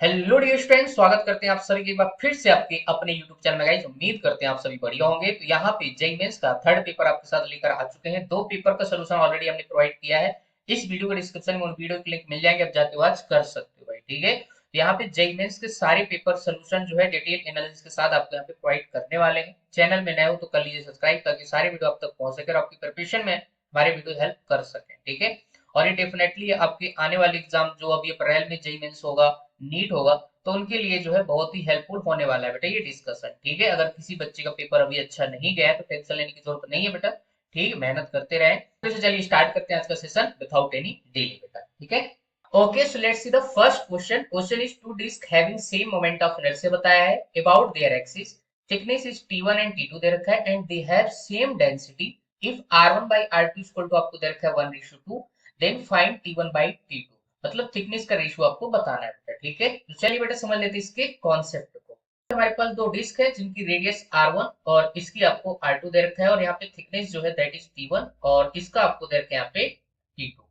Hello dear students, स्वागत करते हैं आप सभी के एक बार फिर से आपके अपने यूट्यूब चैनल में। गाइस उम्मीद करते हैं आप सभी बढ़िया होंगे। तो यहाँ पे जेईई मेंस का थर्ड पेपर आपके साथ लेकर आ चुके हैं। दो पेपर का सोल्यूशन ऑलरेडी हमने प्रोवाइड किया है। इस वीडियो के डिस्क्रिप्शन में उन वीडियो के लिंक मिल जाएंगे, आप जाके वॉच कर सकते हो भाई। ठीक है, तो यहाँ पे जेईई मेंस के सारे पेपर सोल्यूशन जो है डिटेल एनालिसिस के साथ आपको यहाँ पे प्रोवाइड करने वाले हैं। चैनल में नए हो तो कर लीजिए सब्सक्राइब, ताकि सारे वीडियो आप तक पहुंच सके और आपकी प्रिपरेशन में हमारे वीडियो हेल्प कर सके। ठीक है, और ये डेफिनेटली आपके आने वाले एग्जाम जो अभी अप्रैल में जेईई मेंस होगा, नीट होगा, तो उनके लिए जो है बहुत ही हेल्पफुल होने वाला है बेटा ये डिस्कशन। ठीक है, अगर किसी बच्चे का पेपर अभी अच्छा नहीं गया है तो टेंशन लेने की जरूरत नहीं है बेटा। ठीक है, मेहनत करते रहें। तो चलिए स्टार्ट करते हैं आज का सेशन विदाउट एनी डिले बेटा। ठीक है, okay, so let's see the first question. Question is two disk having same moment of inertia बताया है about their axis, thickness is T1 and T2 दे रखा है and they have same density. If R1 by R2 equal to आपको दे रखा है 1:2, then find T1 by T2। मतलब थिकनेस का रेशियो आपको बताना है बेटा। ठीक है, तो चलिए बेटा समझ लेते हैं इसके कॉन्सेप्ट को। हमारे पास दो डिस्क है जिनकी रेडियस R1 और इसकी आपको R2 दे रखा है, और यहाँ पे थिकनेस जो है दैट इज T1 और इसका आपको दे रखा है यहाँ पे T2।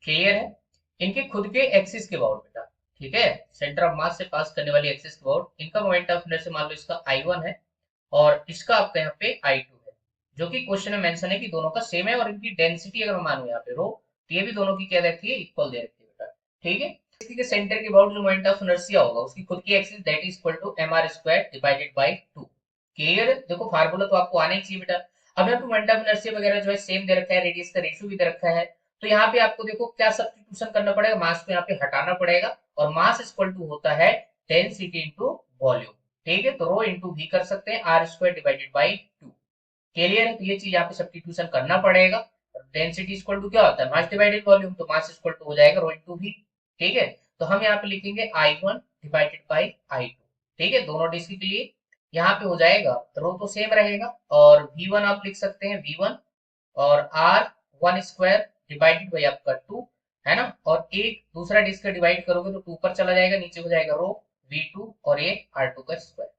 क्लियर है, इनके खुद के एक्सिस के अबाउट बेटा। ठीक है, सेंटर ऑफ मास से पास करने वाली एक्सिस के अबाउट इनका मोमेंट ऑफ इनर्शिया मान लो इसका I1 है और इसका आपका यहाँ पे I2 है, जो कि क्वेश्चन में मेंशन है कि दोनों का सेम है। और इनकी डेंसिटी अगर मैं मानूं यहाँ पे रो, तो ये भी दोनों की क्या रहती है, इक्वल दे रखी है बेटा। ठीक है, इसी के सेंटर के अबाउट जो मोमेंट ऑफ इनर्शिया होगा उसकी खुद की axis that is equal to mr square divided by 2। Clear है, देखो फार्मूला तो आपको आना ही चाहिए बेटा। अब यहाँ पे मोमेंट ऑफ इनर्शिया वगैरह जो है सेम दे रखा है, रेडियस का रेशियो भी दे रखा है, तो यहाँ पे आपको देखो क्या सब्स्टिट्यूशन करना पड़ेगा, मास को यहाँ पे हटाना पड़ेगा, और मास इक्वल टू होता है डेंसिटी इंटू वॉल्यूम। ठीक है, तो रो इंटू भी कर सकते हैं, R square divided by 2। Clear है, तो ये चीज यहाँ पे सब्स्टिट्यूशन करना पड़ेगा। डेंसिटी इक्वल टू क्या होता है, मास डिवाइडेड वॉल्यूम, तो मास इक्वल टू हो जाएगा रो इंटू भी। ठीक है, तो हम यहाँ पे लिखेंगे I1 डिवाइडेड बाई I2। ठीक है, दोनों डिस्क के लिए यहाँ पे हो जाएगा, तो रो तो सेम रहेगा, और V1 आप लिख सकते हैं V1, और R1 स्क्वायर डिवाइडेड बाई आपका 2 है ना, और एक दूसरा डिस्क का डिवाइड करोगे तो 2 पर चला जाएगा, नीचे हो जाएगा रो V2 और ये R2 का स्क्वायर।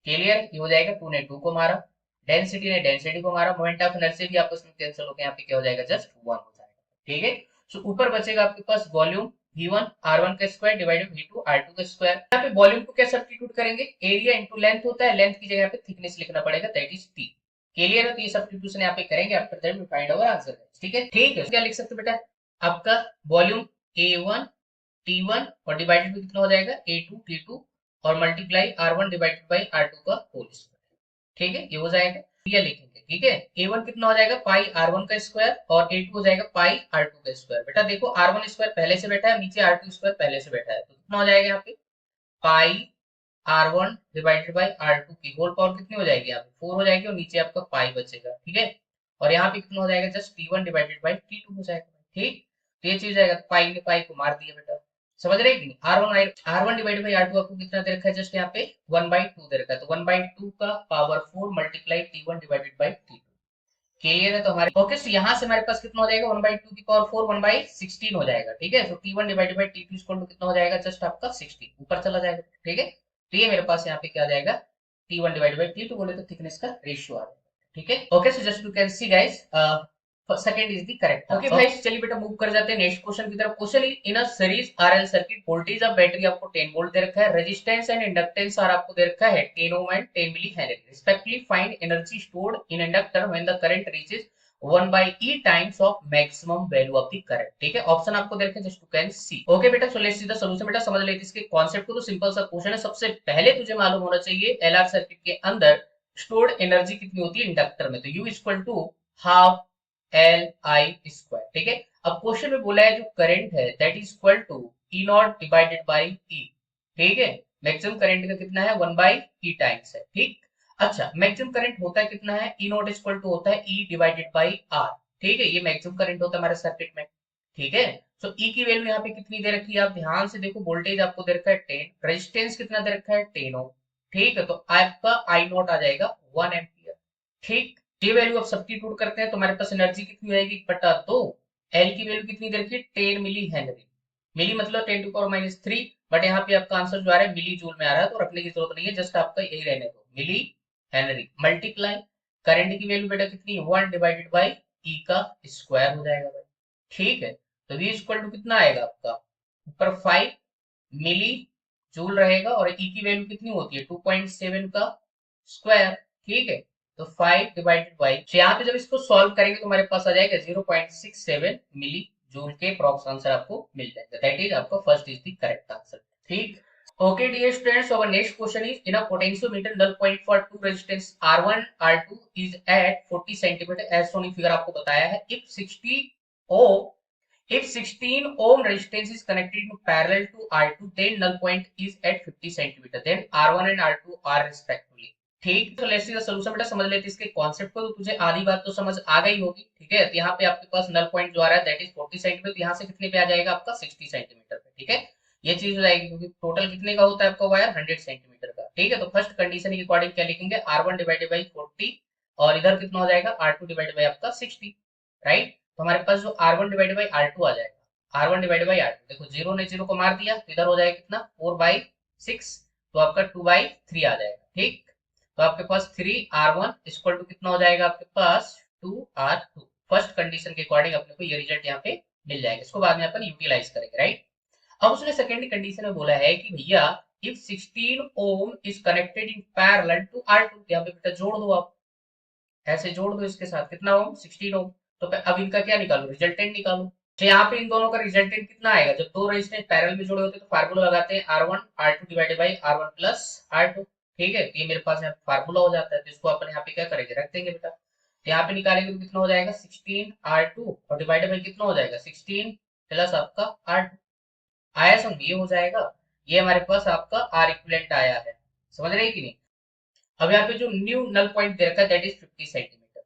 क्लियर, ये हो जाएगा, 2 ने 2 को मारा, डेंसिटी ने डेंसिटी को मारा, मोमेंट ऑफ इनर्शिया भी आपस में कैंसिल होकर यहाँ पे क्या हो जाएगा, जस्ट 1 हो जाएगा। ठीक है, सो ऊपर बचेगा आपके पास वॉल्यूम V1 R1 का स्क्वायर डिवाइडेड V2 R2 का स्क्वायर। यहाँ पे वॉल्यूम को क्या सब्स्टिट्यूट करेंगे, एरिया इंटू लेंथ होता है, लेंथ की जगह पे थिकनेस लिखना पड़ेगा दैट इज T। क्लियर है, तो ये सब्स्टिट्यूशन यहाँ पे करेंगे, after that we find our answer. ठीक है, ठीक है, क्या लिख सकते बेटा, आपका वॉल्यूम A1 T1 और डिवाइडेड में कितना हो जाएगा A2 T2, और multiply R1 divided by R2 का होल स्क्वायर। ठीक है, ये हो जाएगा, ये लिखेंगे। ठीक है, A1 कितना हो जाएगा पाई R1 का स्क्वायर, और A2 हो जाएगा पाई R2 का स्क्वायर। बेटा देखो R1 स्क्वायर पहले से बैठा है, नीचे R2 स्क्वायर पहले से बैठा है, तो कितना हो जाएगा यहाँ पे पाई R1 डिवाइडेड बाई R2 की होल पावर कितनी हो जाएगी, यहाँ पे 4 हो जाएगी, और नीचे आपका पाई बचेगा। ठीक है, और यहाँ पे कितना हो जाएगा, just T1 divided by T2 हो जाएगा। ठीक, तो ये चीज जाएगा, पाई ने पाई को मार दिया बेटा। समझ रहे कि नहीं, R1 डिवाइडेड बाई R2 आपको कितना दे रखा है, जस्ट यहाँ पे 1/2 दे रखा है, तो 1/2 का power 4 multiply T1 divided by T2। Clear है, तो हमारे ओके, तो यहाँ से हमारे पास कितना हो जाएगा, 1/2 की पावर 4 1/16 हो जाएगा। ठीक है, तो T1 divided by T2 equal to कितना हो जाएगा, जस्ट आपका 16 ऊपर चला जाएगा। ठीक है, तो ये मेरे पास यहाँ पे क्या आ जाएगा, T1 डिवाइडेड बाई T2 बोले तो थिकनेस का रेशियो आ जाएगा। ठीक है, okay, so just you can see guys, second is the correct. Okay भाई, चलिए बेटा मूव कर जाते हैं नेक्स्ट क्वेश्चन की तरफ। Question is in a series RL circuit, voltage of battery आपको 10 वोल्ट दे रखा है, रेजिस्टेंस एंड इंडक्टेंस आर आपको दे रखा है 10 ohm and 10 milli henry respectively. Find energy stored in inductor when the current reaches 1 by e times of maximum value of the current. ठीक है, option आपको दे रखे हैं, just you can see. Okay बेटा, so let's see the solution. बेटा समझ लेते इसके कॉन्सेप्ट को, तो सिंपल सा क्वेश्चन है। सबसे पहले तुझे मालूम होना चाहिए एलआर सर्किट के अंदर स्टोर्ड एनर्जी कितनी होती है इंडक्टर में, तो U equal to half L I square. ठीक है, अब क्वेश्चन में बोला है जो करंट है that is equal to E naught divided by E. ठीक है, मैक्सिमम करंट का कितना है, 1 बाई ई टाइम्स है। ठीक, अच्छा मैक्सिमम करंट होता है कितना है, ई नॉट इक्वल टू होता है ई डिवाइडेड बाई आर। ठीक है, ये मैक्सिमम करंट होता है हमारे सर्किट में। ठीक है, सो ई की वैल्यू यहाँ पे कितनी दे रखी है, आप ध्यान से देखो, वोल्टेज आपको दे रखा है 10, रेजिस्टेंस कितना दे रखा है 10 ओम। ठीक है, तो आपका आई नॉट आ जाएगा 1 एम्पियर। ठीक, ये वैल्यू आप सब्स्टिट्यूट करते हैं तो हमारे पास एनर्जी कितनी होगी, बटा 2। एल की वैल्यू कितनी दे रखी है 10 मिली हेनरी, मिली मतलब 10 टू पावर माइनस 3, बट यहाँ पे आपका आंसर जो आ रहा है मिली जूल में आ रहा है, तो रखने की जरूरत नहीं है, जस्ट आपका यही रहने दो, मिली हेनरी मल्टीप्लाई करंट की वैल्यू बेटा कितनी, 1 डिवाइडेड बाई ई का स्क्वायर हो जाएगा भाई। ठीक है, तो v इक्वल टू कितना आएगा आपका, ऊपर 5 मिली जूल रहेगा, और ई की वैल्यू कितनी होती है 2.7 का स्क्वायर, ठीक है। तो 5 डिवाइडेड बाई, यहाँ पे जब इसको सॉल्व करेंगे तो हमारे पास आ जाएगा 0.67 मिली जूल के अप्रॉक्स आंसर आपको मिल जाएगा। दैट इज आपका first is the correct answer, ठीक। Okay, dear students, our next question is in a potentiometer null point for two resistance R1 R2 is at 40 centimeter as shown in figure आपको बताया है। If 16 ohm resistance is connected in parallel to R2 then null point is at 50 centimeter then R1 and R2 are respectively। ठीक, तो let's see the solution. बेटा समझ लेते इसके concept को, तो तुझे आधी बात तो समझ आ गई होगी, ठीक है। तो यहाँ पे आपके पास नल पॉइंट जो आ रहा है दैट इज 40 सेंटीमीटर, तो यहाँ से कितने पे आ जाएगा आपका 60 सेंटीमीटर पे, ठीक है। ये चीज हो जाएगी क्योंकि टोटल कितने का होता है आपका वायर 100 सेंटीमीटर का, ठीक है। तो फर्स्ट कंडीशन के अकॉर्डिंग क्या लिखेंगे R1 डिवाइडेड बाई 40 और इधर कितना हो जाएगा R2 डिवाइडेड बाई आपका 60, राइट। तो हमारे पास जो R1 डिवाइडेड बाई R2 आ जाएगा, R1 डिवाइडेड बाई R2, देखो जीरो ने जीरो को मार दिया तो इधर हो जाएगा कितना 4/6, तो आपका 2/3 आ जाएगा, ठीक। तो आपके पास 3R1 इक्वल टू कितना हो जाएगा आपके पास 2R2। फर्स्ट कंडीशन के अकॉर्डिंग अपने को ये रिजल्ट यहाँ पे मिल जाएगा, इसको बाद में अपन यूटिलाइज करेंगे, राइट। अब उसने सेकेंड कंडीशन में बोला है कि भैया if 16 ohm is connected in parallel to R2, यहाँ पे बेटा जोड़ दो आप, ऐसे जोड़ दो इसके साथ कितना ओम 16 ओम। तो अब इनका क्या निकालो रिजल्टेंट निकालो। तो यहाँ पे इन दोनों का रिजल्टेंट कितना आएगा, जब दो रेजिस्टेंस पैरेलल में जुड़े होते हैं तो फार्मूला लगाते हैं R1 R2 divided by R1 plus R2, ठीक है। ये मेरे पास यहाँ फार्मूला हो जाता है, तो इसको अपन यहाँ पे क्या करेंगे रख देंगे बेटा। तो यहाँ पे निकालेंगे तो कितना हो जाएगा 16R2 और डिवाइडेड बाई कितना हो जाएगा 16 प्लस आपका R2, आया समझ, ये हो जाएगा। ये हमारे पास आपका आर इक्विवेलेंट आया है, समझ रहे कि नहीं। अब यहाँ पे जो न्यू नल पॉइंट दे रखा है दैट इज 50 सेंटीमीटर,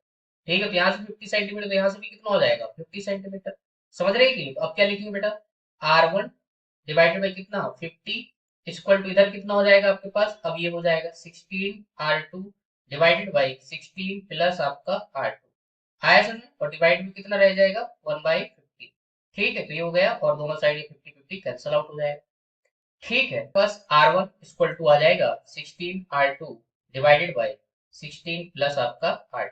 ठीक है। तो यहाँ से 50 सेंटीमीटर, तो यहाँ से भी कितना हो जाएगा 50 सेंटीमीटर, समझ रहे कि नहीं। तो अब क्या लिखेंगे बेटा R1 डिवाइडेड बाई कितना 50 इक्वल टू इधर कितना हो जाएगा आपके पास, अब ये हो जाएगा 16R2 डिवाइडेड बाई 16 प्लस आपका R2, आया समझ, और डिवाइड में कितना रह जाएगा 1/50, ठीक है। तो ये हो गया और दोनों साइड ये 50-50 कैंसिल आउट हो जाएगा, ठीक है। बस R1 इक्वल टू आ जाएगा 16R2 डिवाइडेड बाई 16 प्लस आपका R2,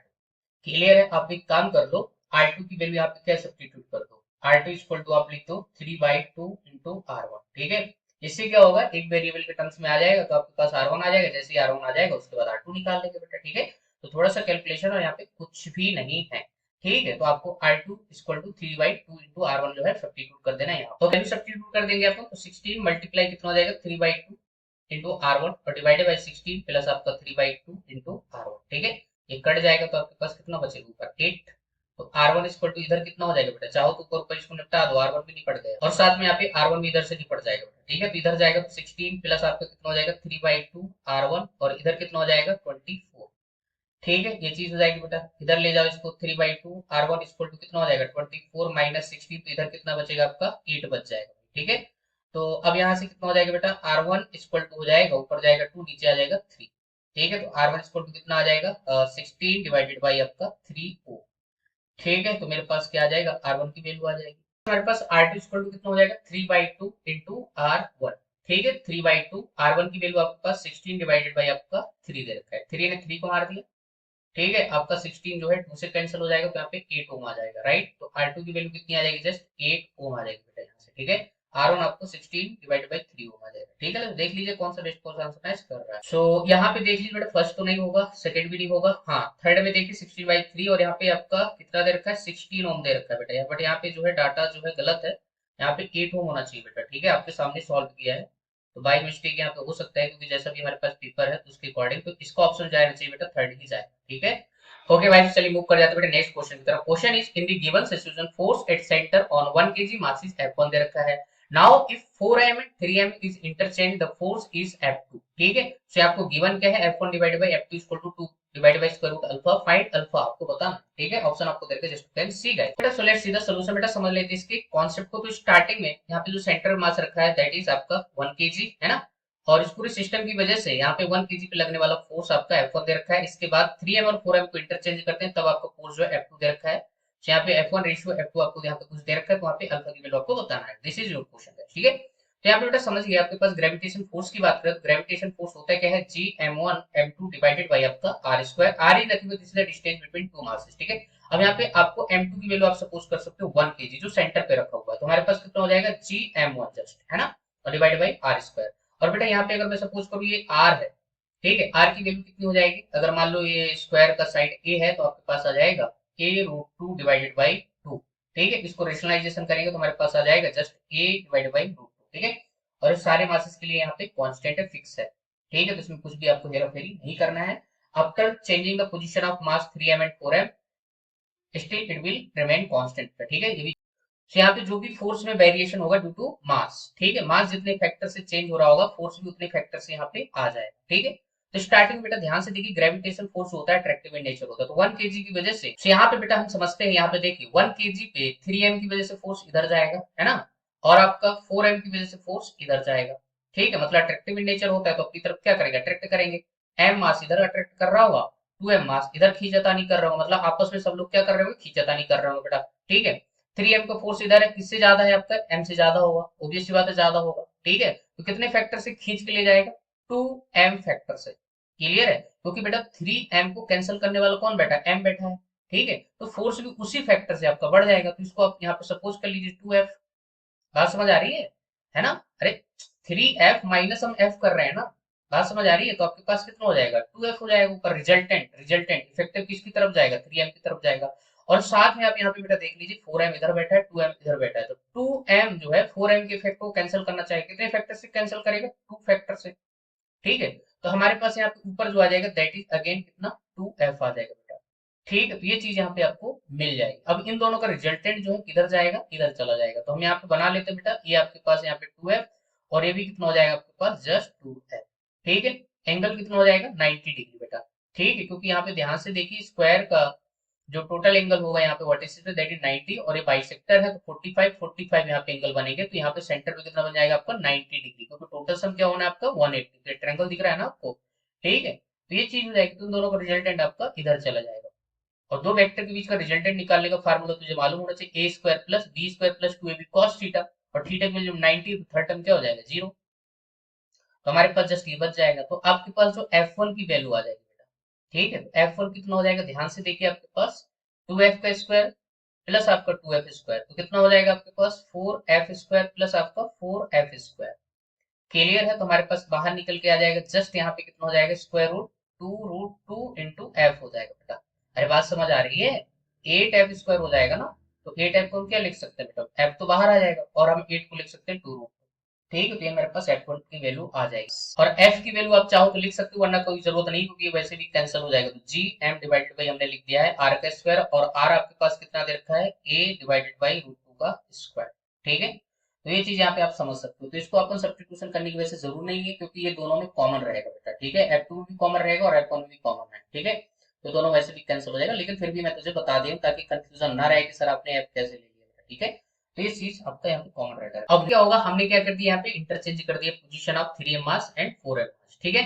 क्लियर है। आप एक काम कर लो R2 की वैल्यू यहाँ पे क्या सब्स्टिट्यूट कर दो, R2 इक्वल टू आप लिख दो 3/2 इंटू R1, ठीक है। इससे क्या होगा एक वेरिएबल के टर्म्स में आ जाएगा, तो आपके पास R1 आ जाएगा, जैसे ही R1 आ जाएगा उसके बाद R2 निकाल लेंगे बेटा, ठीक है। तो थोड़ा सा कैलकुलेशन और यहाँ पे कुछ भी नहीं है, ठीक है। तो आपको R2 equal to 3/2 into R1 जो है सब्स्टिट्यूट कर देना है यहाँ, तो वैल्यू सब्स्टिट्यूट कर देंगे आपको। तो 16 मल्टीप्लाई कितना हो जाएगा 3/2 इंटू R1 और डिवाइडेड बाई 16 प्लस आपका 3/2 इंटू R1, ठीक है। ये कट जाएगा तो आपके पास कितना बचेगा ऊपर 8, तो R1 इक्वल टू इधर कितना हो जाएगा बेटा, चाहो तो ऊपर ऊपर इसको निपटा दो, R1 भी निपट गया और साथ में यहाँ पे R1 भी इधर से निपट जाएगा बेटा, ठीक है। तो इधर जाएगा तो 16 प्लस आपका कितना हो जाएगा 3/2 R1 और इधर कितना हो जाएगा 24, ठीक है। ये चीज हो जाएगी बेटा, इधर ले जाओ इसको 3/2 R1 इक्वल टू कितना हो जाएगा 24 माइनस 16, तो इधर कितना बचेगा आपका 8 बच जाएगा, ठीक है। तो अब यहाँ से कितना हो जाएगा बेटा R1 इक्वल टू हो जाएगा ऊपर जाएगा 2 नीचे आ जाएगा 3, ठीक है। तो R1 इक्वल टू कितना आ जाएगा 16 डिवाइडेड बाई आपका 3 ओ, ठीक है। तो मेरे पास क्या आ जाएगा R1 की वैल्यू आ जाएगी, हमारे पास R2 इक्वल टू कितना हो जाएगा 3/2 इंटू R1, ठीक है। 3/2 R1 की वैल्यू आपके पास 16 डिवाइडेड बाई आपका 3 दे रखा है, 3 ने 3 को मार दिया, ठीक है। आपका 16 जो है 2 से कैंसिल हो जाएगा, तो यहाँ पे 8 ओम आ जाएगा, राइट। तो R2 की वैल्यू कितनी आ जाएगी जस्ट 8 ओम आ जाएगी बेटा यहाँ से, ठीक है। R1 आपको 16 डिवाइडेड बाई 3 ओम आ जाएगा, ठीक है। देख लीजिए कौन सा बेस्ट कौन सा आंसर मैच कर रहा है। सो यहाँ पे देख लीजिए बेटा फर्स्ट तो नहीं होगा, सेकंड भी नहीं होगा, हाँ थर्ड में देखिए 16/3 और यहाँ पे आपका कितना दे रखा है 16 ओम दे रखा है बेटा, बट यहाँ पे जो है डाटा जो है गलत है, यहाँ पे 8 ओम होना चाहिए बेटा, ठीक है। आपके सामने सॉल्व किया है तो बाई मिस्टेक यहाँ पे हो सकता है, क्योंकि जैसा भी हमारे पास पेपर है तो उसके अकॉर्डिंग तो इसका ऑप्शन जाना चाहिए बेटा थर्ड ही जाएगा, ठीक है। ओके भाई, चलिए मूव कर जाते हैं बेटा नेक्स्ट क्वेश्चन की तरफ। Question is in the given situation force at centre on 1 kg mass is F1 दे रखा है। Now if 4m and 3m is interchange the force is F2, ठीक है। सो आपको गिवन क्या है F1 divided by F2 equal to 2 divided by square root alpha, find alpha आपको बताना, ठीक है। ऑप्शन आपको दे रखा है जस्ट कैन सी गाइस बेटा। So let's see the solution बेटा, समझ लेते हैं इसके कांसेप्ट को। तो स्टार्टिंग में यहाँ पे जो सेंटर मास रखा है दैट इज आपका 1 kg है ना, और इस पूरे सिस्टम की वजह से यहाँ पे 1 kg पे लगने वाला फोर्स आपका F1 दे रखा है। इसके बाद 3m और 4m को इंटरचेंज करते हैं तब आपका फोर्स जो है F2 दे रखा है। तो यहाँ पे F1 रेशियो F2 आपको यहाँ पे कुछ दे रखा है, तो वहाँ पे अल्फा की वैल्यू आपको बताना है। दिस इज योर क्वेश्चन, ठीक है। तो यहाँ पे बेटा समझ गया, आपके पास ग्रेविटेशन फोर्स की बात करें तो ग्रेविटेशन फोर्स होता है क्या है Gm1 m2 डिवाइडेड बाय आपका r square, r is nothing but this is the distance between two masses, ठीक है। अब यहाँ पे आपको m2 की वैल्यू आप सपोज कर सकते हो 1 kg जो सेंटर पे रखा हुआ है, तो हमारे पास कितना हो जाएगा Gm1 जस्ट है ना, और डिवाइडेड बाय r स्क्वायर। और बेटा यहाँ पे अगर मैं सपोज करूँ ये आर है, ठीक है, आर की वैल्यू कितनी हो जाएगी, अगर मान लो ये स्क्वायर का साइड ए है तो आपके पास आ जाएगा a√2 डिवाइडेड बाई 2। ठीक है, इसको रेशनलाइजेशन करेंगे तो हमारे पास आ जाएगा जस्ट a डिवाइडेड बाई √2। ठीक है, और इस सारे मासेस के लिए यहाँ पे कांस्टेंट है, फिक्स है। ठीक है, तो इसमें कुछ भी आपको हेरा फेरी नहीं करना है। After changing the position of mass 3m and 4m still it will remain constant. ठीक है, ये भी। तो यहाँ पे जो भी फोर्स में वेरिएशन होगा ड्यू टू मास, ठीक है, मास जितने फैक्टर से चेंज हो रहा होगा फोर्स भी उतने फैक्टर से यहाँ पे आ जाएगा। ठीक है, तो स्टार्टिंग में बेटा ध्यान से देखिए, ग्रेविटेशन फोर्स होता है अट्रैक्टिव इन नेचर होता है, तो 1 केजी की वजह से, तो यहाँ पे बेटा हम समझते हैं, यहाँ पे देखिए 1 केजी पे 3m की वजह से फोर्स इधर जाएगा, है ना, और आपका 4m की वजह से फोर्स इधर जाएगा। ठीक है, मतलब अट्रैक्टिव इन नेचर होता है तो अपनी तरफ क्या करेगा, अट्रैक्ट करेंगे। m मास इधर अट्रैक्ट कर रहा होगा, 2m मास इधर खींचतानी कर रहा होगा, मतलब आपस में सब लोग क्या कर रहे होंगे, खींचतानी कर रहे होंगे बेटा। ठीक है, 3m का फोर्स इधर है, किससे ज्यादा है आपका, m से ज्यादा होगा, ऑब्वियस सी बात है ज्यादा होगा। ठीक है, तो कितने फैक्टर से खींच के ले जाएगा, 2m फैक्टर से। क्लियर है, क्योंकि बेटा 3m को कैंसिल करने वाला कौन बैठा है, m बैठा है। ठीक है, तो फोर्स भी उसी फैक्टर से आपका बढ़ जाएगा, तो इसको आप यहाँ पे सपोज कर लीजिए 2f। बात समझ आ रही है ना, अरे 3f माइनस हम f कर रहे हैं ना, बात समझ आ रही है, तो आपके पास कितना हो जाएगा, 2f हो जाएगा ऊपर, रिजल्टेंट रिजल्टेंट इफेक्टिव किसकी तरफ जाएगा, 3m की तरफ जाएगा। और साथ में आप यहाँ पे बेटा देख लीजिए 4m इधर बैठा है, 2m इधर बैठा है, तो 2m जो है 4m के इफेक्ट को कैंसिल करना चाहिए, कितने फैक्टर से कैंसिल करेगा, 2 फैक्टर से। ठीक है, तो हमारे पास यहाँ पे ऊपर जो आ जाएगा दैट इज अगेन कितना, 2f आ जाएगा बेटा। ठीक है, तो ये चीज यहाँ पे आपको मिल जाएगी। अब इन दोनों का रिजल्टेंट जो है किधर जाएगा, इधर चला जाएगा, तो हम यहाँ पे बना लेते हैं बेटा, ये आपके पास यहाँ पे 2f और ये भी कितना हो जाएगा आपके पास, जस्ट 2f। ठीक है, एंगल कितना हो जाएगा, 90 डिग्री बेटा। ठीक है, क्योंकि यहाँ पे ध्यान से देखिए स्क्वायर का जो टोटल एंगल होगा यहाँ पे वर्टिसिस पे दैट इज 90, और ये बाइसेक्टर है तो 45 45 यहाँ पे एंगल बनेंगे, तो यहाँ पे सेंटर पे कितना बन जाएगा आपका, 90 डिग्री, क्योंकि टोटल सम क्या होना है आपका, 180। ट्रायंगल दिख रहा है ना आपको। ठीक है, तो ये चीज हो जाएगी, तो इन दोनों का रिजल्टेंट आपका इधर चला जाएगा। और दो वेक्टर के बीच का रिजल्टेंट निकालने का फार्मूला तुझे मालूम होना चाहिए, A square plus B square plus 2ab cos theta, और थीटा की वैल्यू 90, तो थर्ड टर्म क्या हो जाएगा, 0। तो हमारे पास जस्ट ये बच जाएगा, तो आपके पास जो f1 की वैल्यू आ जाएगी बेटा। ठीक है, तो f1 कितना हो जाएगा, ध्यान से देखिए, आपके पास 2f का स्क्वायर प्लस आपका 2f स्क्वायर, तो कितना हो जाएगा आपके पास, 4f स्क्वायर प्लस आपका 4f स्क्वायर। क्लियर है, तो हमारे पास बाहर निकल के आ जाएगा जस्ट यहाँ पे कितना हो जाएगा, स्क्वायर रूट 2√2 इंटू एफ हो जाएगा बेटा। अरे बात समझ आ रही है, 8f स्क्वायर हो जाएगा ना, तो 8f को हम क्या लिख सकते हैं बेटा, f तो बाहर आ जाएगा, और हम 8 को लिख सकते हैं 2√2। ठीक है, तो ये मेरे पास f1 की वैल्यू आ जाएगी, और f की वैल्यू आप चाहो तो लिख सकते हो, वरना कोई जरूरत नहीं, क्योंकि वैसे भी कैंसिल हो जाएगा, तो जी एम डिवाइडेड बाई हमने लिख दिया है r का स्क्वायर, और r आपके पास कितना दे रखा है, a डिवाइडेड बाई √2 का स्क्वायर। ठीक है, तो ये चीज यहाँ पे आप समझ सकते हो, तो इसको अपन सब्स्टिट्यूशन करने की वजह से जरूर नहीं है, क्योंकि ये दोनों में कॉमन रहेगा बेटा। ठीक है, f2 में भी कॉमन रहेगा और f1 में भी कॉमन है। ठीक है, तो दोनों वैसे भी कैंसिल हो जाएगा, लेकिन फिर भी मैं तुझे बता दूं ताकि कंफ्यूजन ना रहे कि सर आपने f कैसे ले लिया बेटा। ठीक है, तो ये चीज आपका यहाँ पे कॉमन रहता है। अब क्या होगा, हमने क्या कर दिया, यहाँ पे इंटरचेंज कर दिया position of 3m mass and 4m मास। ठीक है,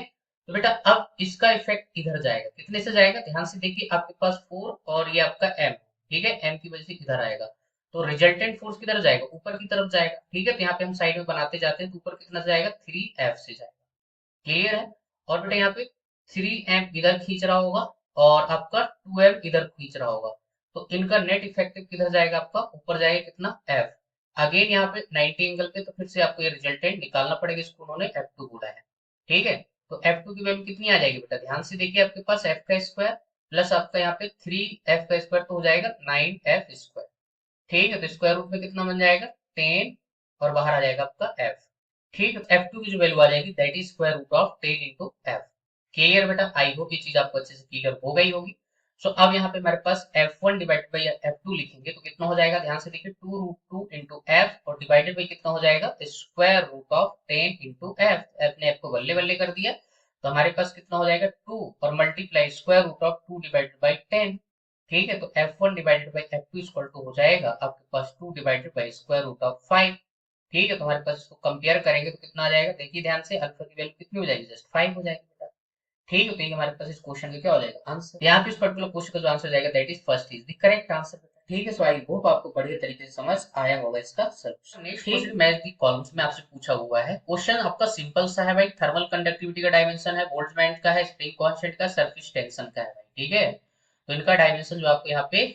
तो बेटा अब इसका इफेक्ट इधर जाएगा, कितने से जाएगा, ध्यान से देखिए, आपके पास 4 और ये आपका m। ठीक है, m की वजह से इधर आएगा, तो रिजल्टेंट फोर्स किधर जाएगा, ऊपर की तरफ जाएगा। ठीक है, तो यहाँ पे हम साइड में बनाते जाते हैं, तो ऊपर कितना जाएगा, 3f से जाएगा। क्लियर है, और बेटा यहाँ पे 3m इधर खींच रहा होगा, और आपका 2m इधर खींच रहा होगा, तो इनका नेट इफेक्टिव किधर जाएगा आपका, ऊपर जाएगा कितना, f। अगेन यहाँ पे 90 एंगल पे, तो फिर से आपको ये रिजल्टेंट निकालना पड़ेगा, इसको उन्होंने f2 बोला है। ठीक है, तो f2 की वैल्यू कितनी आ जाएगी बेटा, ध्यान से देखिए, आपके पास f का स्क्वायर प्लस आपका यहाँ पे 3f का स्क्वायर, तो हो जाएगा 9f स्क्वायर। ठीक है, तो स्क्वायर रूट में कितना बन जाएगा, 10, और बाहर आ जाएगा आपका f। ठीक है, तो f2 की जो वैल्यू आ जाएगी that is square root of 10 into f। Clear बेटा, आई होप ये चीज आपको अच्छे से क्लियर हो गई होगी। सो अब यहाँ पे हमारे पास f1 डिवाइडेड बाई f2 लिखेंगे तो कितना हो जाएगा, ध्यान से देखिए, 2√2 इंटू एफ, और डिवाइडेड बाई कितना हो जाएगा, square root of 10 into F. F ने f को बल्ले बल्ले कर दिया, तो हमारे पास कितना हो जाएगा, 2, और multiply square root of 2 divided by 10। ठीक है, तो f1 divided by f2 equal to हो जाएगा आपके पास 2 divided by square root of 5। ठीक है, तो हमारे पास इसको कंपेयर करेंगे तो कितना आ जाएगा, देखिए ध्यान से, अल्फा की वैल्यू कितनी हो जाएगी, जस्ट 5 हो जाएगी बेटा। ठीक है, तो ये हमारे पास इस क्वेश्चन का क्या हो जाएगा, आंसर। यहाँ पे इस पर्टिकुलर क्वेश्चन का जो आंसर जाएगा that is first is the correct answer. ठीक है, सो आई होप आपको बढ़िया तरीके से समझ आया होगा इसका सॉल्यूशन। नेक्स्ट क्वेश्चन मैथ दी कॉलम्स में आपसे पूछा हुआ है, क्वेश्चन आपका सिंपल सा है भाई, थर्मल कंडक्टिविटी का डायमेंशन है, बोल्ट्जमैन का है, स्प्रिंग कांस्टेंट का, सरफेस टेंशन का है भाई। ठीक है, तो इनका डायमेंशन जो आपको यहाँ पे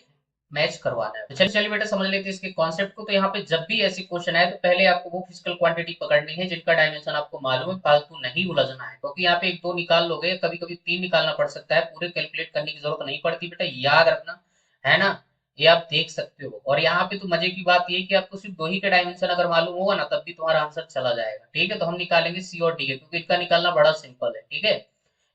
मैच करवाना है। तो चलिए चलिए बेटा समझ लेते हैं इसके कॉन्सेप्ट को। तो यहाँ पे जब भी ऐसी क्वेश्चन आए तो पहले आपको वो फिजिकल क्वांटिटी पकड़नी है जिनका डायमेंशन आपको मालूम है, फालतू नहीं उलझना है, क्योंकि यहाँ पे एक दो निकाल लोगे, कभी कभी तीन निकालना पड़ सकता है, पूरे कैलकुलेट करने की जरूरत नहीं पड़ती बेटा, याद रखना है ना। ये आप देख सकते हो। और यहाँ पे तो मजे की बात ये है कि आपको सिर्फ दो ही का डायमेंशन अगर मालूम होगा ना तब भी तुम्हारा आंसर चला जाएगा। ठीक है, तो हम निकालेंगे सी और डी के, क्योंकि इनका निकालना बड़ा सिंपल है। ठीक है,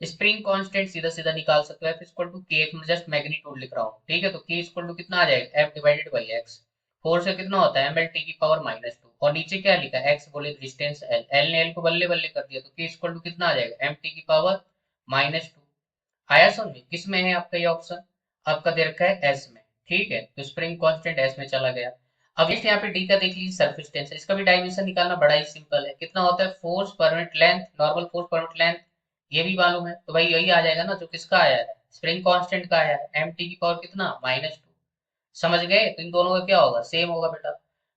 स्प्रिंग कांस्टेंट सीधा सीधा निकाल सकते हो, एफ इक्वल टू के, मैं जस्ट मैग्नीट्यूड लिख रहा हूँ। ठीक है, तो के इक्वल टू कितना आ जाएगा, F divided by x. Four से कितना होता है, एम एल टी की पावर माइनस टू, और नीचे क्या लिखा है, एक्स बोले डिस्टेंस एल, एल ने एल को बल्ले बल्ले कर दिया, तो के इक्वल टू कितना आ जाएगा, एम टी की पावर माइनस टू। आया समझ में, किस में है आपका ये ऑप्शन, आपका दे रखा है एस में। ठीक है, तो स्प्रिंग कांस्टेंट एस में चला गया। अब इस यहाँ पे डी का देख लीजिए, सरफेस टेंशन, इसका भी डायमेंशन निकालना बड़ा ही सिंपल है, कितना होता है, force per unit length, normal force per unit length, ये भी मालूम है, तो भाई यही आ जाएगा ना जो किसका आया है, स्प्रिंग कांस्टेंट का आया है, एम टी की पावर कितना माइनस टू। समझ गए, तो इन दोनों का क्या होगा, सेम होगा बेटा।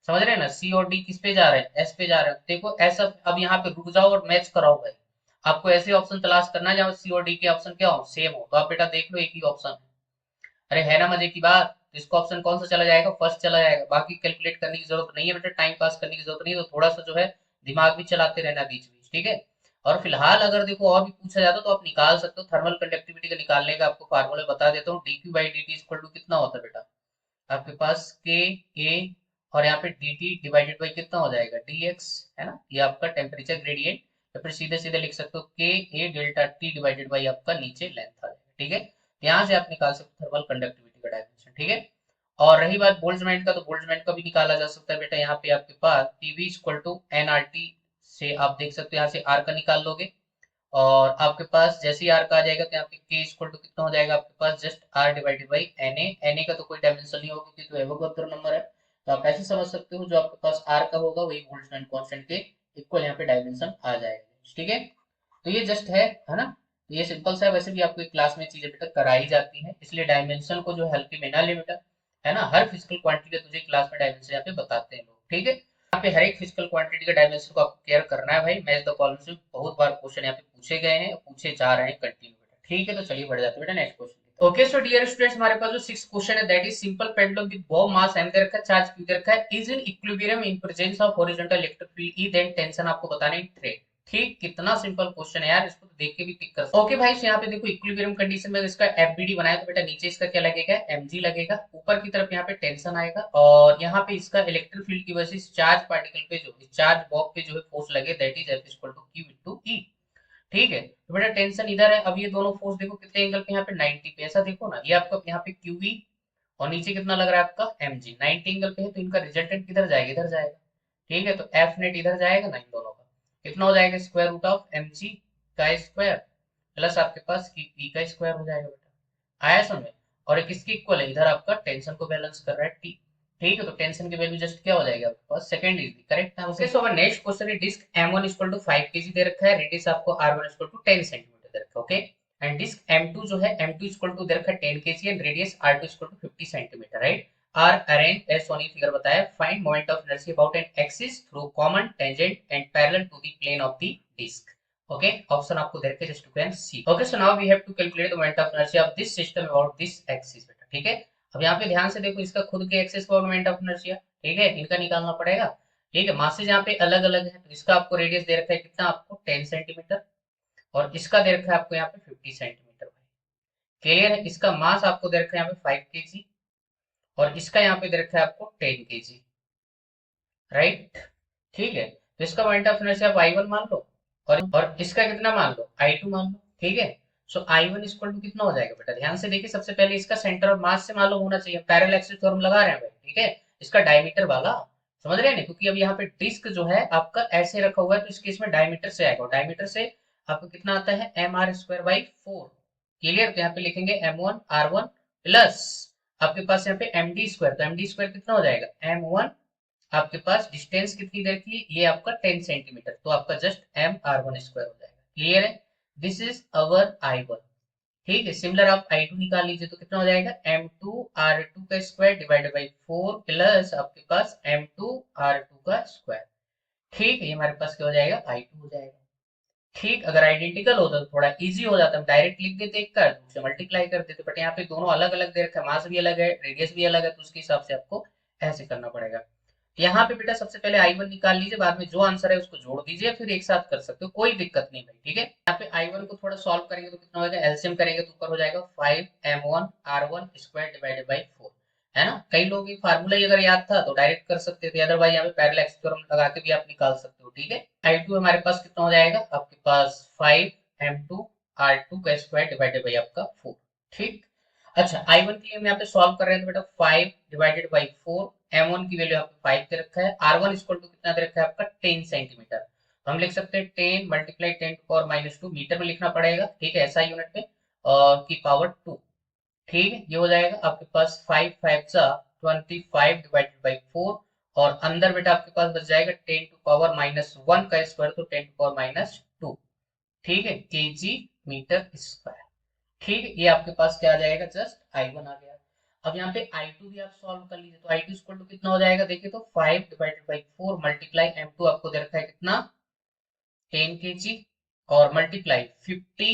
समझ रहे हैं ना, सी और डी किस पे जा रहे हैं, एस पे जा रहे हैं। देखो ऐसा, अब यहाँ पे रुक जाओ और मैच कराओ भाई। आपको ऐसे ऑप्शन तलाश करना है जहाँ सी और डी के ऑप्शन क्या हो, सेम हो, तो आप बेटा देख लो एक ही ऑप्शन है। अरे है ना मजे की बात, तो इसका ऑप्शन कौन सा चला जाएगा, फर्स्ट चला जाएगा। बाकी कैलकुलेट करने की जरूरत नहीं है बेटा, टाइम पास करने की जरूरत नहीं है, तो थोड़ा सा जो है दिमाग भी चलाते रहना बीच बीच। ठीक है, और फिलहाल अगर देखो और भी पूछा जाता तो आप निकाल सकते हो, थर्मल कंडक्टिविटी का निकालने का आपको फार्मूला बता देता हूँ, D Q by D T equal to कितना होता है बेटा, आपके पास के ए, और यहाँ पे डी टी डिवाइडेड बाई कितना हो जाएगा, डी एक्स, है ना, ये आपका टेम्परेचर ग्रेडियंट, या फिर सीधे सीधे लिख सकते हो के ए डेल्टा टी डिवाइडेड बाई आपका नीचे लेंथ आ जाएगा। ठीक है, यहाँ से आप निकाल सकते हो थर्मल कंडक्टिविटी का डायमेंशन। ठीक है, और रही बात बोल्ट्जमैन का, तो बोल्ट्जमैन का भी निकाला जा सकता है बेटा, यहाँ पे आपके पास PV equal to N R T से आप देख सकते हो, यहाँ से आर का निकाल लोगे, और आपके पास जैसे ही आर का आ जाएगा तो यहाँ पे के इक्वल टू कितना हो जाएगा आपके पास, just R divided by N A, N A का तो कोई डायमेंशन नहीं होगा क्योंकि तो एवोगाड्रो नंबर है, तो आप ऐसे समझ सकते हो जो आपके पास आर का होगा वही बोल्ट्जमैन कांस्टेंट के इक्वल यहाँ पे डायमेंशन आ जाएगा। ठीक है, तो ये जस्ट है ना, तो ये सिंपल सा है, वैसे भी आपको क्लास में चीजें बेटा कराई जाती है, इसलिए डायमेंशन को जो हल्के में ना ले बेटा, है ना, हर फिजिकल क्वांटिटी का तुझे क्लास में डायमेंशन यहाँ पे बताते हैं लोग। ठीक है, यहाँ पे हर एक फिजिकल क्वांटिटी का डायमेंशन को आपको केयर करना है भाई, मैच द कॉलम से बहुत बार क्वेश्चन यहाँ पे पूछे गए हैं, पूछे जा रहे हैं कंटिन्यू बेटा। ठीक है, तो चलिए बढ़ जाते हैं बेटा next question. Okay so dear students, हमारे पास जो सिक्स क्वेश्चन है that is simple pendulum with bob mass M दे रखा है, चार्ज क्यू दे रखा है, is in equilibrium in presence of horizontal electric field E, then tension आपको बताना है ट्रेड। ठीक, कितना सिंपल क्वेश्चन है यार, इसको तो देख के भी टिक कर। ओके भाई, यहाँ पे देखो इक्विलिब्रियम कंडीशन में इसका एफबीडी बनाया तो बेटा नीचे इसका क्या लगेगा, एमजी लगेगा, ऊपर की तरफ यहाँ पे टेंशन आएगा, और यहाँ पे इसका इलेक्ट्रिक फील्ड की वजह से चार्ज पार्टिकल पे जो चार्ज बॉब पे जो है फोर्स लगे, that is F equal to Q into E. ठीक है, तो बेटा टेंशन इधर है, अब ये दोनों फोर्स देखो कितने एंगल पे, यहाँ पे 90 पे, ऐसा देखो ना, ये आपका यहाँ पे क्यूवी और नीचे कितना लग रहा है आपका mg, 90 एंगल पे है, तो इनका रिजल्टेंट किधर जाएगा, इधर जाएगा। ठीक है, तो एफ नेट इधर जाएगा ना, इन दोनों का कितना हो जाएगा, स्क्वायर रूट ऑफ mg का स्क्वायर प्लस आपके पास ई का स्क्वायर हो जाएगा बेटा। आया समझ, और एक इसकी इक्वल है, इधर आपका टेंशन को बैलेंस कर रहा है टी। ठीक है, तो टेंशन की वैल्यू जस्ट क्या हो जाएगी आपके पास, second is correct answer. So अब नेक्स्ट क्वेश्चन है, disk m1 equal to 5 kg दे रखा है, रेडियस आपको r1 इक्वल टू 10 सेंटीमीटर दे रखा है। ओके, एंड डिस्क m2 जो है, m2 इक्वल टू दे रखा है 10 kg and radius r2 equal to 50 centimetre, right, are arrange as shown in figure बताया, find moment of inertia about an axis through common tangent and parallel to the plane of the disc. Okay, option आपको दे रखे just to can see. Okay, so now we have to calculate the moment of inertia of this system about this axis बेटा। ठीक है, अब यहाँ पे ध्यान से देखो, इसका खुद के एक्सिस का मोमेंट ऑफ इनर्शिया, ठीक है, इनका निकालना पड़ेगा। ठीक है, मासेज यहाँ पे अलग अलग है, तो इसका आपको रेडियस दे रखा है कितना, आपको 10 सेंटीमीटर, और इसका दे रखा है आपको यहाँ पे 50 सेंटीमीटर। क्लियर है, इसका मास आपको दे रखा है यहाँ पे 5 केजी, और इसका यहाँ पे दे रखा है आपको 10 केजी, राइट। ठीक है, तो इसका मोमेंट ऑफ इनर्शिया आप I1 मान लो, और इसका कितना मान लो, I2 मान लो। ठीक है, सो I1 इक्वल टू कितना हो जाएगा बेटा, ध्यान से देखिए, सबसे पहले इसका सेंटर ऑफ मास से मालूम होना चाहिए, पैरेलल एक्सिस थ्योरम लगा रहे हैं भाई। ठीक है, इसका डायमीटर वाला, समझ रहे हैं ना, क्योंकि अब यहाँ पे डिस्क जो है आपका ऐसे रखा हुआ है, तो इस केस में डायमीटर से आएगा, डायमीटर से आपको कितना आता है, M R square by 4। Clear, तो यहाँ पे लिखेंगे m1 r1 प्लस आपके पास यहाँ पे एम डी स्क्वायर, तो एम डी स्क्वायर कितना हो जाएगा, m1, आपके पास डिस्टेंस कितनी देर की, ये आपका 10 सेंटीमीटर, तो आपका just M R one square हो जाएगा। क्लियर है, दिस इज अवर I1। ठीक है, सिमिलर आप I2 निकाल लीजिए, तो कितना हो जाएगा, m2 r2 का स्क्वायर डिवाइडेड बाई 4 प्लस आपके पास m2 r2 का स्क्वायर। ठीक है, ये हमारे पास क्या हो जाएगा, I2 हो जाएगा। ठीक, अगर आइडेंटिकल होता तो थोड़ा इजी हो जाता, हम डायरेक्ट लिख देते एक कर उससे मल्टीप्लाई कर देते, बट यहाँ पे दोनों अलग अलग दे रखा है, मास भी अलग है, रेडियस भी अलग है, तो उसके हिसाब से आपको ऐसे करना पड़ेगा। यहाँ पे बेटा सबसे पहले I1 निकाल लीजिए, बाद में जो आंसर है उसको जोड़ दीजिए, फिर एक साथ कर सकते हो, कोई दिक्कत नहीं भाई, ठीक है। यहाँ पे I1 को थोड़ा सॉल्व करेंगे तो कितना होगा, एलसीएम करेंगे तो ऊपर हो जाएगा 5m1r1 स्क्वायर डिवाइडेड बाई 4, है ना। कई लोग ये फार्मूला ही अगर याद था तो डायरेक्ट कर सकते थे, अदरवाइज यहाँ पे पैरेलल एक्स थ्योरम लगा के भी आप निकाल सकते हो, ठीक है। I2 हमारे पास कितना हो जाएगा, आपके पास 5m2r2 का स्क्वायर डिवाइडेड बाई आपका 4, ठीक। अच्छा, I1 के लिए हम यहाँ पे सॉल्व कर रहे हैं तो बेटा 5 डिवाइडेड बाई 4, M1 की वैल्यू यहाँ पे 5 दे रखा है, R1 इक्वल टू कितना दे रखा है आपका 10 सेंटीमीटर, तो हम लिख सकते हैं 10 multiply 10 to power minus 2, metre में लिखना पड़ेगा, ठीक है, ऐसा यूनिट में, और की पावर 2, ठीक है। ये हो जाएगा आपके पास 5 5 सा 25 डिवाइडेड बाई 4, और अंदर बेटा आपके पास बच जाएगा 10 टू पावर माइनस 1 का स्क्वायर, तो 10 टू पावर माइनस 2, ठीक है, केजी मीटर स्क्वायर, ठीक है। ये आपके पास क्या आ जाएगा, जस्ट I1 आ गया। अब यहाँ पे I2 भी आप सॉल्व कर लीजिए, तो I2 इक्वल टू कितना हो जाएगा, देखिए तो 5 डिवाइडेड बाई 4 मल्टीप्लाई M2 आपको दे रखा है कितना 10 केजी, और multiply 50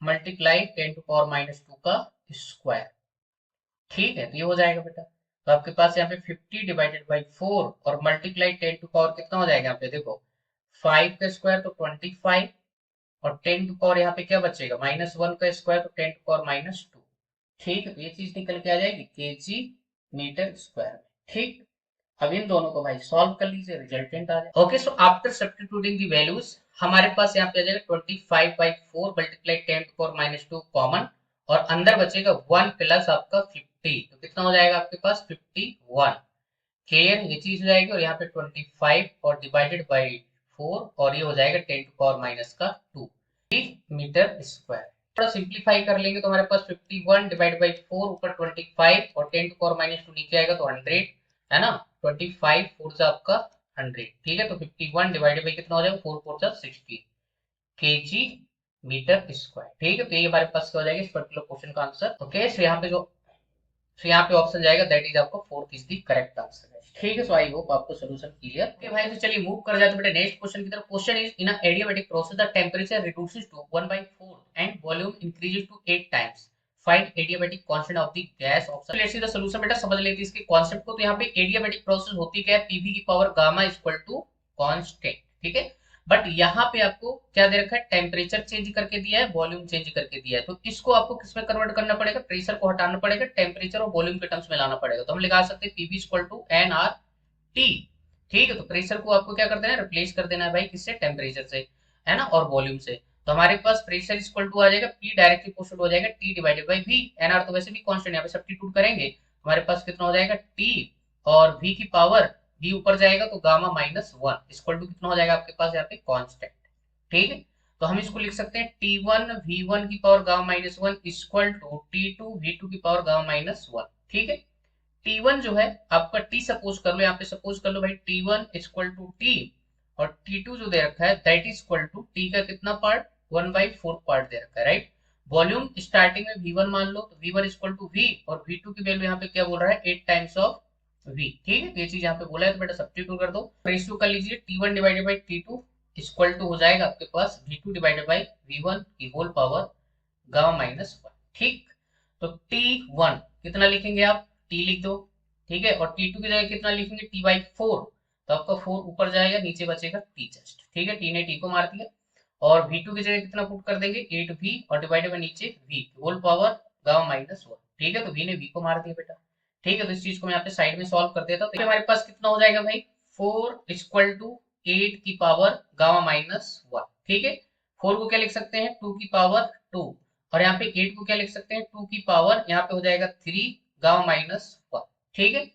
multiply 10 to power minus 2 का स्क्वायर, ठीक है। तो ये हो जाएगा बेटा, तो आपके पास यहाँ पे 50 डिवाइडेड बाई 4 और मल्टीप्लाई 10 टू पावर कितना हो जाएगा, यहाँ पे देखो 5 का स्क्वायर तो 25, और 10 टू पावर यहाँ पे क्या बचेगा, -1 का स्क्वायर तो 10 टू पावर -2, ठीक है। तो ये चीज निकल के आ जाएगी केजी मीटर स्क्वायर में, ठीक। अब इन दोनों को भाई सॉल्व कर लीजिए, रिजल्टेंट आ जाए। Okay, so after substituting the values हमारे पास यहाँ पे आ जाएगा 25 by 4 multiply 10 to power -2 common, और अंदर बचेगा 1 प्लस आपका 50, तो कितना हो जाएगा आपके पास 51, क्लियर, ये चीज हो जाएगी, और यहाँ पे 25 और डिवाइडेड बाई 4, और ये हो जाएगा 10 टू पावर माइनस का 2 मीटर स्क्वायर। थोड़ा सिंप्लीफाई कर लेंगे तो हमारे पास 51 डिवाइड बाई 4 ऊपर 25 और 10 टू पावर -2 नीचे आएगा तो 100, है ना, 25 फोर से आपका 100, ठीक है। तो 51 डिवाइडेड बाई कितना हो जाएगा, 4 फोर से 60 केजी मीटर स्क्वायर, ठीक है। तो ये हमारे पास क्या हो जाएगा इस पर्टिकुलर क्वेश्चन का आंसर। ओके, सो यहाँ पे जो, तो यहाँ पे ऑप्शन जाएगा दैट इज आपका fourth is the correct answer है, ठीक है। सो आई होप आपको सोल्यूशन क्लियर है भाई। तो चलिए मूव कर जाते हैं बेटा नेक्स्ट क्वेश्चन की तरफ। Question is in adiabatic process the temperature reduces to 1/4 and volume increases to 8 times, find adiabatic constant of the gas option. Let's see the solution बेटा, समझ लेते हैं इसके कांसेप्ट को। तो यहाँ पे एडियाबैटिक प्रोसेस होती क्या है, पीवी की power gamma equal to constant, ठीक है। बट यहाँ पे आपको क्या दे रखा है, टेम्परेचर चेंज करके दिया है, वॉल्यूम चेंज करके दिया है, तो इसको आपको किसमें कन्वर्ट करना पड़ेगा, प्रेशर को हटाना पड़ेगा, टेम्परेचर और वॉल्यूम के टर्म्स में लाना पड़ेगा। तो हम लगा सकते हैं PV equal to N R T, ठीक है। तो प्रेशर को आपको क्या कर देना है, रिप्लेस कर देना है भाई किससे, टेम्परेचर से, है ना, और वॉल्यूम से। तो हमारे पास प्रेशर इक्वल टू आ जाएगा पी डायरेक्टली पोस्टेड हो जाएगा T divided by V, N R तो वैसे भी कांस्टेंट, यहाँ पे सब्स्टिट्यूट करेंगे हमारे पास कितना हो जाएगा टी, और वी की पावर वी ऊपर जाएगा तो गामा -1 इक्वल टू कितना हो जाएगा आपके पास यहाँ पे कांस्टेंट, ठीक है। तो हम इसको लिख सकते हैं T1 V1 की power gamma -1 equal to T2 V2 की पावर गामा -1, ठीक है। T1 जो है आपका T सपोज कर लो, यहाँ पे सपोज कर लो भाई T1 इक्वल टू T, और T2 जो दे रखा है that is equal to T का कितना पार्ट 1/4 पार्ट दे रखा है, राइट। वॉल्यूम स्टार्टिंग में V1 मान लो, तो V1 इक्वल टू V, और V2 की वैल्यू यहाँ पे क्या बोल रहा है 8 टाइम्स ऑफ V, ठीक है। तो ये चीज यहाँ पे बोला है, तो बेटा सब्स्टिट्यूट कर दो, रेशियो कर लीजिए T1 divided by T2 equal to हो जाएगा आपके पास V2 डिवाइडेड बाई V1 की होल पावर गामा -1, ठीक। तो T1 कितना लिखेंगे आप, T लिख दो, ठीक है, और T2 की जगह कितना लिखेंगे T/4, तो आपका 4 ऊपर जाएगा, नीचे बचेगा T जस्ट, ठीक है। T ने T को मार दिया, और V2 की जगह कितना पुट कर देंगे 8V, और डिवाइडेड बाई नीचे V होल पावर गामा -1, ठीक है। तो V ने V को मार दिया बेटा, ठीक है। तो इस चीज को मैं यहाँ पे साइड में सॉल्व कर देता हूँ, तो हमारे पास कितना हो जाएगा भाई 4 इक्वल टू 8 की पावर गामा -1, ठीक है। 4 को क्या लिख सकते हैं 2 की पावर 2, और यहाँ पे 8 को क्या लिख सकते हैं 2 की पावर यहाँ पे हो जाएगा 3 गामा -1, ठीक है।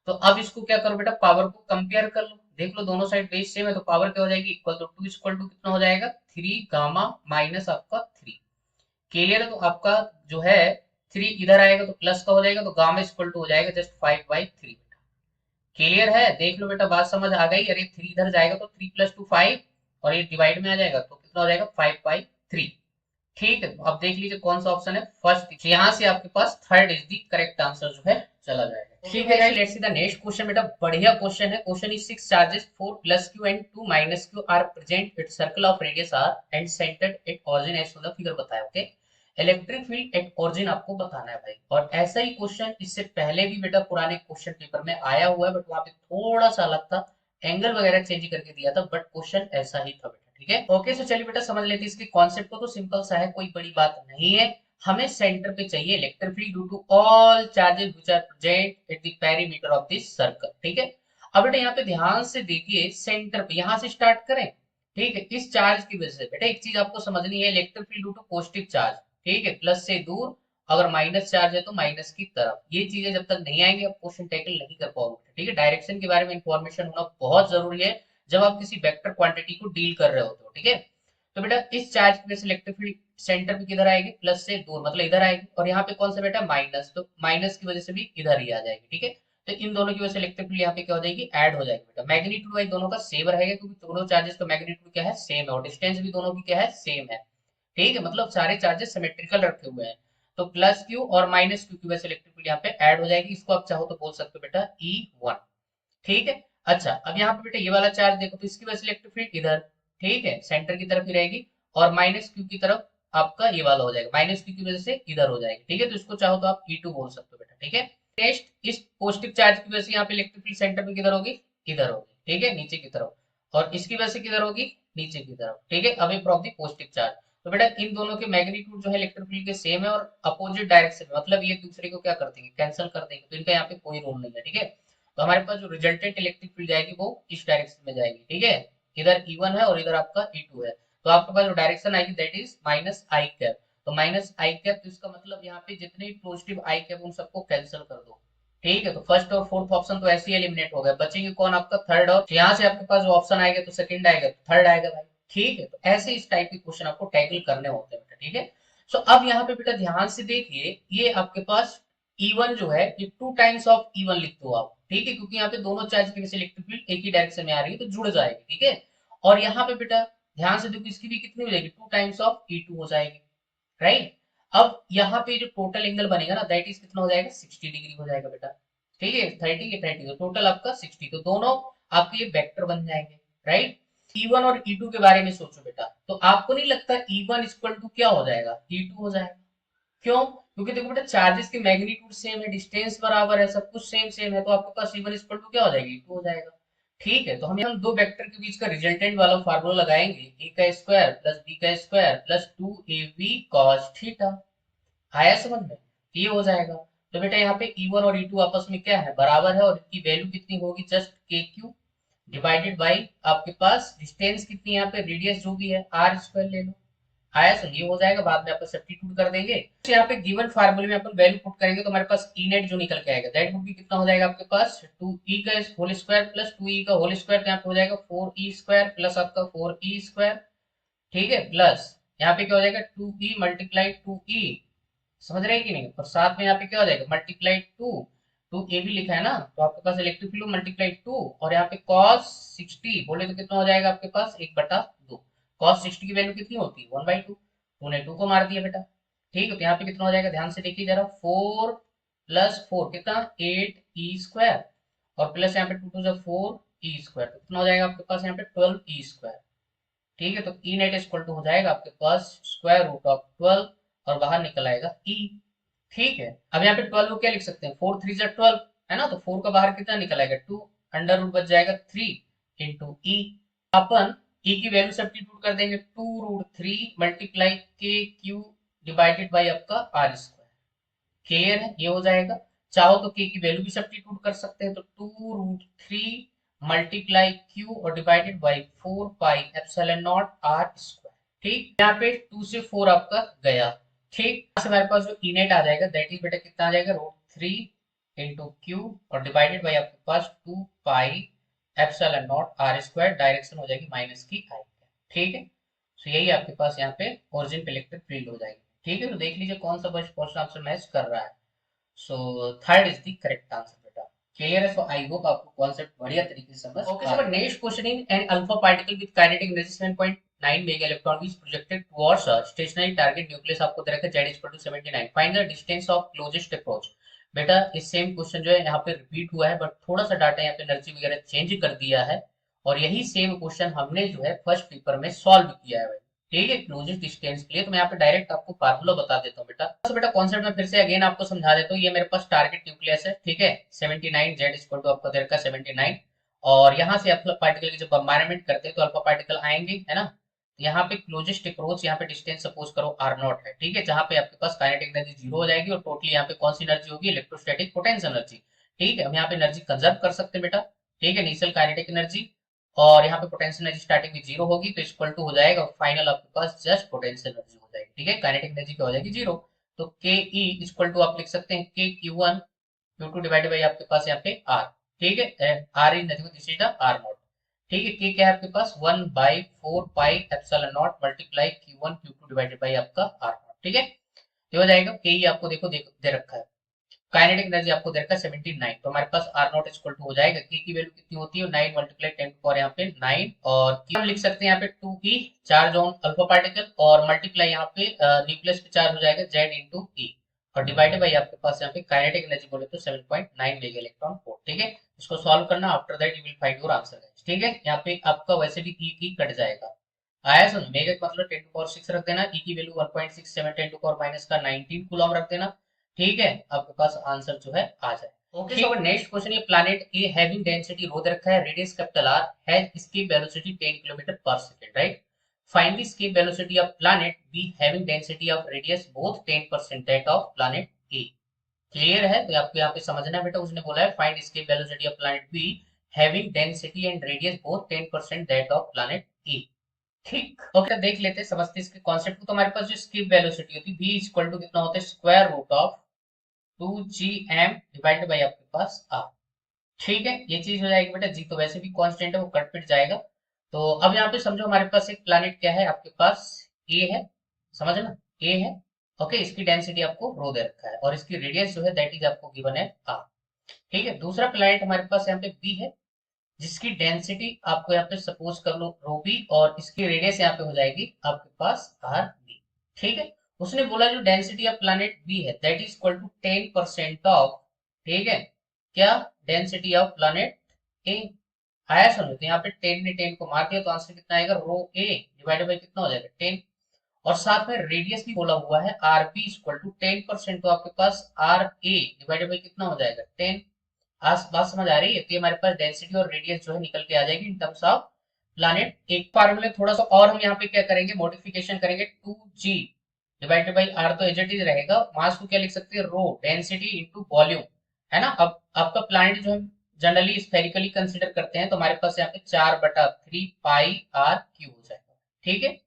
तो अब इसको क्या करो बेटा, पावर को कंपेयर कर लो, देख लो दोनों साइड बेस सेम है, तो पावर क्या हो जाएगी इक्वल, तो 2 इक्वल टू कितना हो जाएगा 3 गामा माइनस आपका 3, क्लियर है। तो आपका जो है 3 इधर आएगा तो प्लस का हो जाएगा, तो गामा इक्वल टू हो जाएगा जस्ट 5/3, क्लियर है। देख लो बेटा बात समझ आ गई, अरे 3 इधर जाएगा तो 3 + 2 5, और ये डिवाइड में आ जाएगा तो कितना हो जाएगा 5/3, ठीक है, तो अब देख लीजिए कौन सा ऑप्शन है फर्स्ट। यहाँ से आपके पास third is the correct answer जो है चला जाएगा। ठीक है guys, let's see the next question. बेटा बढ़िया क्वेश्चन है। Question is 6 charges 4 plus Q and 2 minus Q are present at circle of radius R and centered at origin as the figure बताया। Okay, electric field at origin आपको बताना है भाई। और ऐसा ही क्वेश्चन इससे पहले भी बेटा पुराने क्वेश्चन पेपर में आया हुआ है, बट वहां पे थोड़ा सा अलग था, एंगल वगैरह चेंज करके दिया था, बट क्वेश्चन ऐसा ही था बेटा। ठीक है, ओके। सो चलिए बेटा समझ लेते हैं इसके कॉन्सेप्ट को। तो सिंपल सा है, कोई बड़ी बात नहीं है। हमें सेंटर पे चाहिए electric field due to all charges which are present at the perimeter of this circle. ठीक है, अब बेटा यहाँ पे ध्यान से देखिए, सेंटर पे यहाँ से स्टार्ट करें। ठीक है, इस चार्ज की वजह से बेटा एक चीज आपको समझनी है, electric field due to positive charge. ठीक है, प्लस से दूर, अगर माइनस चार्ज है तो माइनस की तरफ। ये चीजें जब तक नहीं आएंगे आप क्वेश्चन टैकल नहीं कर पाओगे। ठीक है, डायरेक्शन के बारे में इंफॉर्मेशन होना बहुत जरूरी है जब आप किसी वेक्टर क्वांटिटी को डील कर रहे होते हो। ठीक है, तो बेटा इस चार्ज की वजह से इलेक्ट्रिक फील्ड सेंटर पे किधर आएगी, प्लस से दूर, मतलब इधर आएगी। और यहाँ पे कौन सा बेटा माइनस, तो माइनस की वजह से भी इधर ही आ जाएगी। ठीक है, तो इन दोनों की वजह से इलेक्ट्रिक फील्ड यहाँ पे क्या हो जाएगी, ऐड हो जाएगी बेटा। मैग्नीट्यूड वाइज दोनों का सेम रहेगा, क्योंकि दोनों चार्जेस का मैग्नीट्यूड क्या है, सेम है, और डिस्टेंस भी दोनों की क्या है, सेम है। ठीक है, मतलब सारे चार्जेस सिमेट्रिकल रखे हुए हैं। तो प्लस क्यू और माइनस क्यू की वजह से इलेक्ट्रिक फील्ड यहाँ पे ऐड हो जाएगी। इसको आप चाहो तो बोल सकते हो बेटा E1। ठीक है, अच्छा अब यहाँ पे बेटा ये वाला चार्ज देखो, तो इसकी वजह से इलेक्ट्रिक फील्ड इधर, ठीक है, सेंटर की तरफ ही रहेगी। और माइनस क्यू की तरफ आपका ये वाला हो जाएगा, माइनस क्यू की वजह से इधर हो जाएगी। ठीक है, तो इसको चाहो तो आप E2 बोल सकते हो बेटा। ठीक है, नेक्स्ट, इस पॉजिटिव चार्ज की वजह से यहाँ पे इलेक्ट्रिक फील्ड सेंटर में किधर होगी, इधर होगी। ठीक है, नीचे की तरफ। और इसकी वजह से किधर होगी, नीचे की तरफ। ठीक है, away from the positive charge. तो बेटा इन दोनों के मैग्नीट्यूड जो है इलेक्ट्रिक फील्ड के सेम है, और अपोजिट डायरेक्शन में, मतलब ये एक दूसरे को क्या कर देंगे, कैंसिल कर देंगे। तो इनका यहाँ पे कोई रोल नहीं है। ठीक है, तो हमारे पास जो रिजल्टेंट इलेक्ट्रिक फील्ड जाएगी वो इस डायरेक्शन में जाएगी। ठीक है, इधर E1 है और इधर आपका E2 है। तो आपके पास जो डायरेक्शन आएगी that is minus I cap. तो माइनस आई कैप, तो इसका मतलब यहाँ पे जितने भी पॉजिटिव आई कैप उन सबको कैंसिल कर दो। ठीक है, तो फर्स्ट और फोर्थ ऑप्शन तो ऐसे ही एलिमिनेट हो गए, बचेंगे कौन, आपका थर्ड। और यहाँ से आपके पास जो ऑप्शन आएगा तो सेकंड आएगा तो थर्ड आएगा भाई। ठीक है, तो ऐसे इस टाइप के क्वेश्चन आपको टैकल करने होते हैं बेटा। ठीक है, सो अब यहाँ पे बेटा ध्यान से देखिए, ये आपके पास E1 जो है ये 2 टाइम्स ऑफ E1 लिख दो आप। ठीक है, क्योंकि यहाँ पे दोनों चार्ज की वजह से इलेक्ट्रिक फील्ड एक ही डायरेक्शन में आ रही है तो जुड़ जाएगी। ठीक है, और यहाँ पे बेटा ध्यान से देखो, इसकी भी कितनी हो जाएगी, 2 टाइम्स ऑफ E2 हो जाएगी। राइट, अब यहाँ पे जो टोटल एंगल बनेगा ना दैट इज कितना हो जाएगा, 60 डिग्री हो जाएगा बेटा। ठीक है, 30 के 30, तो टोटल आपका 60, तो दोनों आपके ये वेक्टर बन जाएंगे। राइट, E1 और E2 के बारे में सोचो बेटा, तो आपको नहीं लगता E1 इक्वल टू क्या हो जाएगा, E2 हो जाएगा। क्यों, क्योंकि देखो बेटा चार्जेस की मैग्नीट्यूड सेम है, डिस्टेंस बराबर है, सब कुछ सेम सेम है, तो आपके पास E1 इक्वल टू क्या हो जाएगी, E2 हो जाएगा। ठीक है, तो हम दो वेक्टर के बीच का रिजल्टेंट वाला फार्मूला लगाएंगे, ए का स्क्वायर प्लस बी का square plus 2ab cos theta. आया समझ में, ये हो जाएगा। तो बेटा यहाँ पे E1 और E2 आपस में क्या है, बराबर है, और इनकी वैल्यू कितनी होगी, जस्ट KQ डिवाइडेड बाई आपके पास डिस्टेंस कितनी है यहाँ पे, रेडियस जो भी है, आर स्क्वायर ले लो। आया, सो ये हो जाएगा, बाद में अपन सब्स्टिट्यूट कर देंगे। तो यहाँ पे गिवन फार्मूले में अपन वैल्यू पुट करेंगे तो हमारे पास ई नेट जो निकल के आएगा दैट वुड बी कितना हो जाएगा आपके पास, 2e का होल स्क्वायर प्लस 2e का होल स्क्वायर, तो यहाँ पे हो जाएगा 4e स्क्वायर प्लस आपका 4e स्क्वायर। ठीक है, प्लस यहाँ पे क्या हो जाएगा 2e मल्टीप्लाई 2e, समझ रहे हैं कि नहीं, और साथ में यहाँ पे क्या हो जाएगा मल्टीप्लाई 2 ए भी लिखा है ना, तो आपके पास इलेक्ट्रिक फील्ड मल्टीप्लाई 2, और यहाँ पे cos 60 बोले तो कितना हो जाएगा आपके पास 1/2। cos 60 की वैल्यू कितनी होती है 1/2, तूने 2 को मार दिया बेटा। ठीक है, तो यहाँ पे कितना हो जाएगा, ध्यान से देखिए जरा, 4 प्लस 4 कितना 8e स्क्वायर, और प्लस यहाँ पे 2 2 4e स्क्वायर, तो कितना हो जाएगा आपके पास यहाँ पे 12e स्क्वायर। ठीक है, तो ई नेट इक्वल टू हो जाएगा आपके पास स्क्वायर रूट ऑफ 12, और बाहर निकल आएगा ई। ठीक है, अब यहाँ पे 12 को क्या लिख सकते हैं, 4 3 12 है ना, तो 4 का बाहर कितना निकल आएगा 2, अंडर रूट बच जाएगा 3 इंटू ई। अपन ई की वैल्यू सब्स्टिट्यूट कर देंगे, 2√3 मल्टीप्लाई के क्यू डिवाइडेड बाई आपका आर स्क्वायर। क्लियर है, ये हो जाएगा। चाहो तो के की वैल्यू भी सब्स्टिट्यूट कर सकते हैं, तो 2√3 मल्टीप्लाई क्यू और divided by 4 pi epsilon naught R square. ठीक, यहाँ पे 2 से 4 आपका गया। ठीक, यहाँ से हमारे पास जो ई नेट आ जाएगा दैट इज बेटा कितना आ जाएगा, √3 इंटू क्यू और डिवाइडेड बाई आपके पास 2 pi epsilon naught R square, direction हो जाएगी माइनस की आई। ठीक है, तो यही आपके पास यहाँ पे ओरिजिन पे इलेक्ट्रिक फील्ड हो जाएगी। ठीक है, तो देख लीजिए कौन सा क्वेश्चन आपसे मैच कर रहा है। So third is the correct answer बेटा। क्लियर है, सो आई होप आपको कॉन्सेप्ट बढ़िया तरीके से समझ। Okay, so next question in an alpha particle with kinetic energy 7.9 9 mega electron is projected towards stationary target nucleus आपको दे रखा है z equal to 79 find the distance of closest approach. बेटा इस सेम क्वेश्चन जो है यहाँ पे रिपीट हुआ है बट थोड़ा सा डाटा यहाँ पे एनर्जी वगैरह चेंज कर दिया है और यही सेम क्वेश्चन हमने जो है फर्स्ट पेपर में सॉल्व किया है भाई। ठीक है, क्लोजेस्ट डिस्टेंस के लिए तो मैं यहाँ पे डायरेक्ट आपको फार्मूला बता देता हूँ बेटा। तो बेटा कॉन्सेप्ट में फिर से अगेन आपको समझा देता हूँ। ये मेरे पास टारगेट न्यूक्लियस है, ठीक है, 79 z इक्वल टू आपको दे रखा है 79 और यहाँ से अल्फा पार्टिकल की जब बम्बारमेंट करते हैं तो अल्फा पार्टिकल आएंगे, है ना। यहाँ पे क्लोजेस्ट अप्रोच यहाँ पे डिस्टेंस सपोज करो आर नॉट है, ठीक है, जहाँ पे आपके पास काइनेटिक एनर्जी जीरो हो जाएगी और टोटली यहाँ पे कौन सी एनर्जी होगी, इलेक्ट्रोस्टैटिक पोटेंशियल एनर्जी। ठीक है, हम यहाँ पे एनर्जी कंजर्व कर सकते हैं बेटा। ठीक है, इनिशियल काइनेटिक एनर्जी और यहाँ पे पोटेंशियल एनर्जी स्टार्टिंग में जीरो होगी तो इक्वल टू हो जाएगा फाइनल आपके पास जस्ट पोटेंशियल एनर्जी हो जाएगी। ठीक है, काइनेटिक एनर्जी क्या हो जाएगी, जीरो। तो के ई इक्वल टू आप लिख सकते हैं K Q one Q two divided by आपके पास यहाँ पे आर। ठीक है, R is nothing this is the R naught. ठीक है, के क्या है आपके पास 1 by 4 pi epsilon naught multiply Q1 Q2 divided by आपका R नॉट। ठीक है, ये हो जाएगा के ही आपको देखो दे रखा है। काइनेटिक एनर्जी आपको दे रखा है 79 तो हमारे पास R नॉट इक्वल टू हो जाएगा के की वैल्यू कितनी होती है 9 मल्टीप्लाई 10 पावर यहाँ पे 9 और Q लिख सकते हैं यहाँ पे 2 की चार्ज ऑन अल्फा पार्टिकल और मल्टीप्लाई यहाँ पे न्यूक्लियस पे चार्ज हो जाएगा Z इंटू E और डिवाइडेड बाई आपके पास यहाँ पे काइनेटिक एनर्जी बोले तो 7.9 मेगा इलेक्ट्रॉन वोल्ट। ठीक है, इसको सॉल्व करना, after that you will find your answer. ठीक है, यहाँ पे आपका वैसे भी ई की कट जाएगा, आया समझ। मेगा का मतलब 10 टू पावर 6 रख देना, ई की वैल्यू 1.67 10 टू पावर माइनस का 19 कूलम रख देना। ठीक है, आपके पास आंसर जो है आ जाए। ओके, सो नेक्स्ट क्वेश्चन, ये planet A having density rho दे रखा है, radius capital R, has escape velocity 10 kilometre per second, right. Find the escape velocity of planet B having density of radius both 10% that of planet A. Clear है, तो आपको यहाँ पे समझना है बेटा। उसने बोला है find escape velocity of planet B having density and radius both 10% that of planet A. ठीक, ओके, देख लेते हैं, समझते हैं इसके कॉन्सेप्ट को। तो हमारे पास जो एस्केप वेलोसिटी होती है v इक्वल टू कितना होता है square root of 2gm divided by आपके पास r। ठीक है, ये चीज हो जाएगी बेटा। जी तो वैसे भी कांस्टेंट है, वो कट पिट जाएगा। तो अब यहाँ पे समझो हमारे पास एक प्लैनेट क्या है आपके पास, ए है, समझना, ए है। ओके, इसकी डेंसिटी आपको रो दे रखा है और इसकी रेडियस जो है दैट इज आपको गिवन है r। ठीक है, दूसरा प्लैनेट हमारे पास यहाँ पे बी है जिसकी डेंसिटी आपको यहाँ पे सपोज कर लो रो बी और इसकी रेडियस यहाँ पे हो जाएगी आपके पास आर बी। ठीक है, उसने बोला जो डेंसिटी ऑफ प्लैनेट बी है that is equal to 10% of, ठीक है, क्या, डेंसिटी ऑफ प्लैनेट ए। आया समझो, तो यहाँ पे 10 ने 10 को मार दिया तो आंसर कितना आएगा, रो ए डिवाइडेड बाई कितना हो जाएगा 10 और साथ में रेडियस भी बोला हुआ है आर बी इक्वल टू 10% तो आपके पास आर ए डिवाइडेड बाई कितना हो जाएगा 10। आज बात समझ आ रही है, तो ये हमारे पास डेंसिटी और रेडियस जो है निकल के आ जाएगी इन टर्म्स ऑफ प्लैनेट। एक फार्मूले थोड़ा सा और हम यहाँ पे क्या करेंगे, मॉडिफिकेशन करेंगे, 2g डिवाइडेड बाई r तो एज इट इज रहेगा, मास को क्या लिख सकते हैं, रो डेंसिटी इनटू वॉल्यूम, है ना। अब आपका प्लैनेट जो हम जनरली स्फेरिकली कंसीडर करते हैं तो हमारे पास यहाँ पे 4/3 पाई आर क्यू हो जाएगा। ठीक है,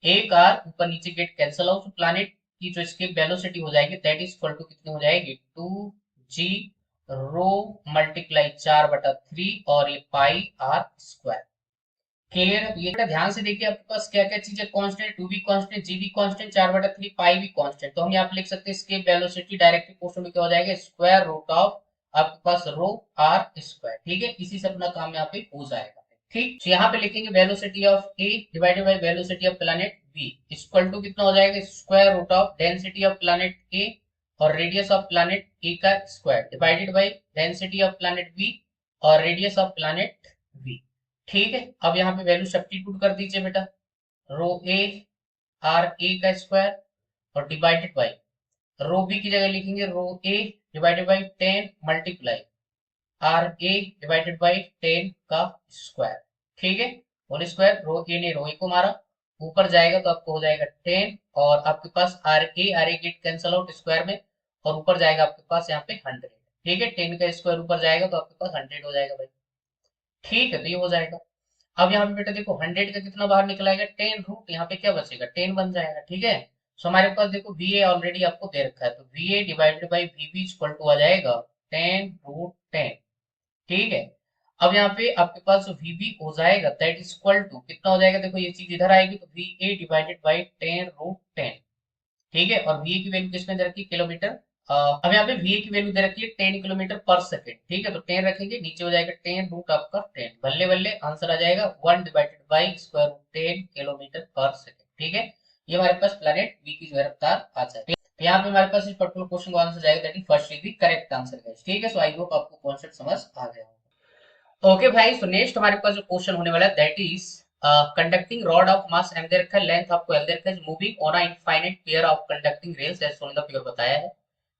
एक आर ऊपर नीचे गेट कैंसिल आउट, तो प्लैनेट की जो इसकी वेलोसिटी हो जाएगी दैट इज इक्वल टू कितनी हो जाएगी 2g रो मल्टीप्लाई 4/3 और ये पाई आर स्क्वायर। क्लियर है, तो ये ध्यान से देखिए आपके पास क्या क्या चीजें कांस्टेंट, टू भी कांस्टेंट, जी भी कांस्टेंट, 4/3 पाई भी कांस्टेंट। तो हम यहाँ पे लिख सकते हैं इसके वेलोसिटी डायरेक्टली प्रोपोर्शनल में क्या हो जाएगा स्क्वायर रूट ऑफ आपके पास रो आर स्क्वायर। ठीक है, इसी से अपना काम यहाँ पे हो जाएगा। ठीक, तो यहाँ पे लिखेंगे velocity of A divided by velocity of planet B equal to कितना हो जाएगा square root of density of planet A और रेडियस ऑफ प्लैनेट ए का square divided by density of planet B और रेडियस ऑफ प्लैनेट बी। ठीक है, अब यहाँ पे वैल्यू सब्स्टिट्यूट कर दीजिए बेटा, रो ए आर ए का स्क्वायर और डिवाइडेड बाय रो बी की जगह लिखेंगे rho A divided by 10 multiply R A divided by 10 का स्क्वायर। ठीक है, होल स्क्वायर, रो ए ने रो ए को मारा, ऊपर जाएगा तो आपको हो जाएगा 10 और आपके पास R A get cancel out square में और ऊपर जाएगा आपके पास यहाँ पे 100। ठीक है, 10 का स्क्वायर ऊपर जाएगा तो आपके पास 100 हो जाएगा भाई। ठीक है, तो ये हो जाएगा। अब यहाँ पे बेटा देखो 100 का कितना बाहर निकलाएगा 10 रूट, यहाँ पे क्या बचेगा 10 बन जाएगा। ठीक है, सो हमारे पास देखो वी ए ऑलरेडी आपको दे रखा है तो V A divided by V B equal to आ जाएगा 10√10। ठीक है, अब यहाँ पे आपके पास जो VB हो जाएगा दैट इज इक्वल टू कितना हो जाएगा, देखो ये चीज इधर आएगी तो VA डिवाइडेड बाई 10√10। ठीक है, और VA की वैल्यू किसमें दे रखी, किलोमीटर अब यहाँ पे वी की वैल्यू दे रखी है 10 किलोमीटर पर सेकेंड, ठीक है, तो 10 रखेंगे, नीचे हो जाएगा 10 रूट आपका 10, बल्ले बल्ले आंसर आ जाएगा 1 divided by square root 10 kilometre पर सेकेंड, ठीक है। ये हमारे पास प्लैनेट वी की जो है रफ्तार आ जाए। तो यहाँ पे हमारे पास इस पर्टिकुलर क्वेश्चन का आंसर जाएगा, that is first is the correct answer guys, ठीक है। सो आई होप आपको कॉन्सेप्ट समझ आ गया होगा। ओके भाई, सो नेक्स्ट हमारे पास जो क्वेश्चन होने वाला है that is conducting rod of mass M दे रखा है, लेंथ आपको एल दे रखा है, moving on a infinite pair of conducting rails as shown in the figure बताया है।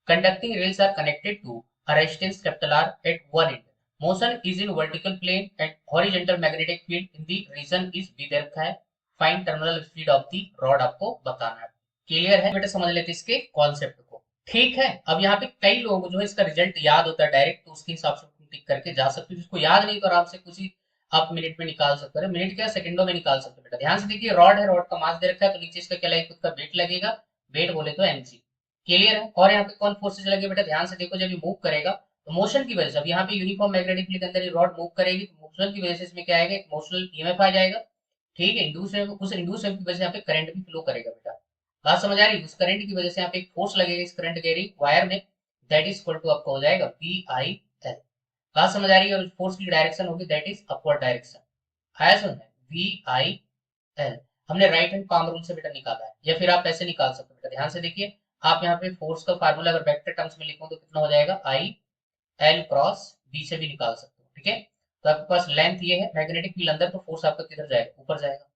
Conducting rails are connected to a resistance capital R at one end. Motion is in vertical plane and horizontal magnetic field in the region is B दे रखा है। Find terminal speed of the rod आपको बताना है। Clear है बेटा, समझ लेते इसके कॉन्सेप्ट को। ठीक है, अब यहाँ पे कई लोग जो है इसका रिजल्ट याद होता है डायरेक्ट, तो उसके हिसाब से तुम टिक करके जा सकते हो। जिसको याद नहीं तो आराम से कुछ ही आप मिनट में निकाल सकते हो, मिनट क्या सेकंडों में निकाल सकते हो बेटा। ध्यान से देखिए, रॉड है, रॉड का मास दे रखा है, तो नीचे इसका क्या लगेगा, खुद का वेट लगेगा, वेट बोले तो mg। क्लियर है। और यहाँ पे कौन फोर्सेज लगे बेटा, ध्यान से देखो, जब ये मूव करेगा तो मोशन की वजह से, अब यहाँ पे यूनिफॉर्म मैग्नेटिक फील्ड के अंदर ये रॉड मूव करेगी, तो मोशन की वजह से इसमें क्या आएगा, एक मोशनल ईएमएफ आ जाएगा, ठीक है। इंड्यूस उस इंड्यूस की वजह से यहाँ पे करंट भी फ्लो करेगा बेटा। बात समझ आ रही है, उस करंट की वजह से यहाँ पे एक फोर्स लगेगा इस करंट कैरी वायर में, दैट इज इक्वल टू आपका हो जाएगा पी आई एल। बात समझ आ रही है, और फोर्स की डायरेक्शन होगी दैट इज अपवर्ड डायरेक्शन। आया समझ में, वी आई एल हमने राइट हैंड पाम रूल से बेटा निकाला है, या फिर आप ऐसे निकाल सकते हो बेटा। ध्यान से देखिए, आप यहाँ पे फोर्स का फार्मूला अगर वेक्टर टर्म्स में लिखूं तो कितना हो जाएगा, आई एल क्रॉस बी से भी निकाल सकते हो, ठीक है। तो आपके पास लेंथ ये है, मैग्नेटिक फील्ड अंदर, तो फोर्स आपका किधर जाएगा, ऊपर जाएगा।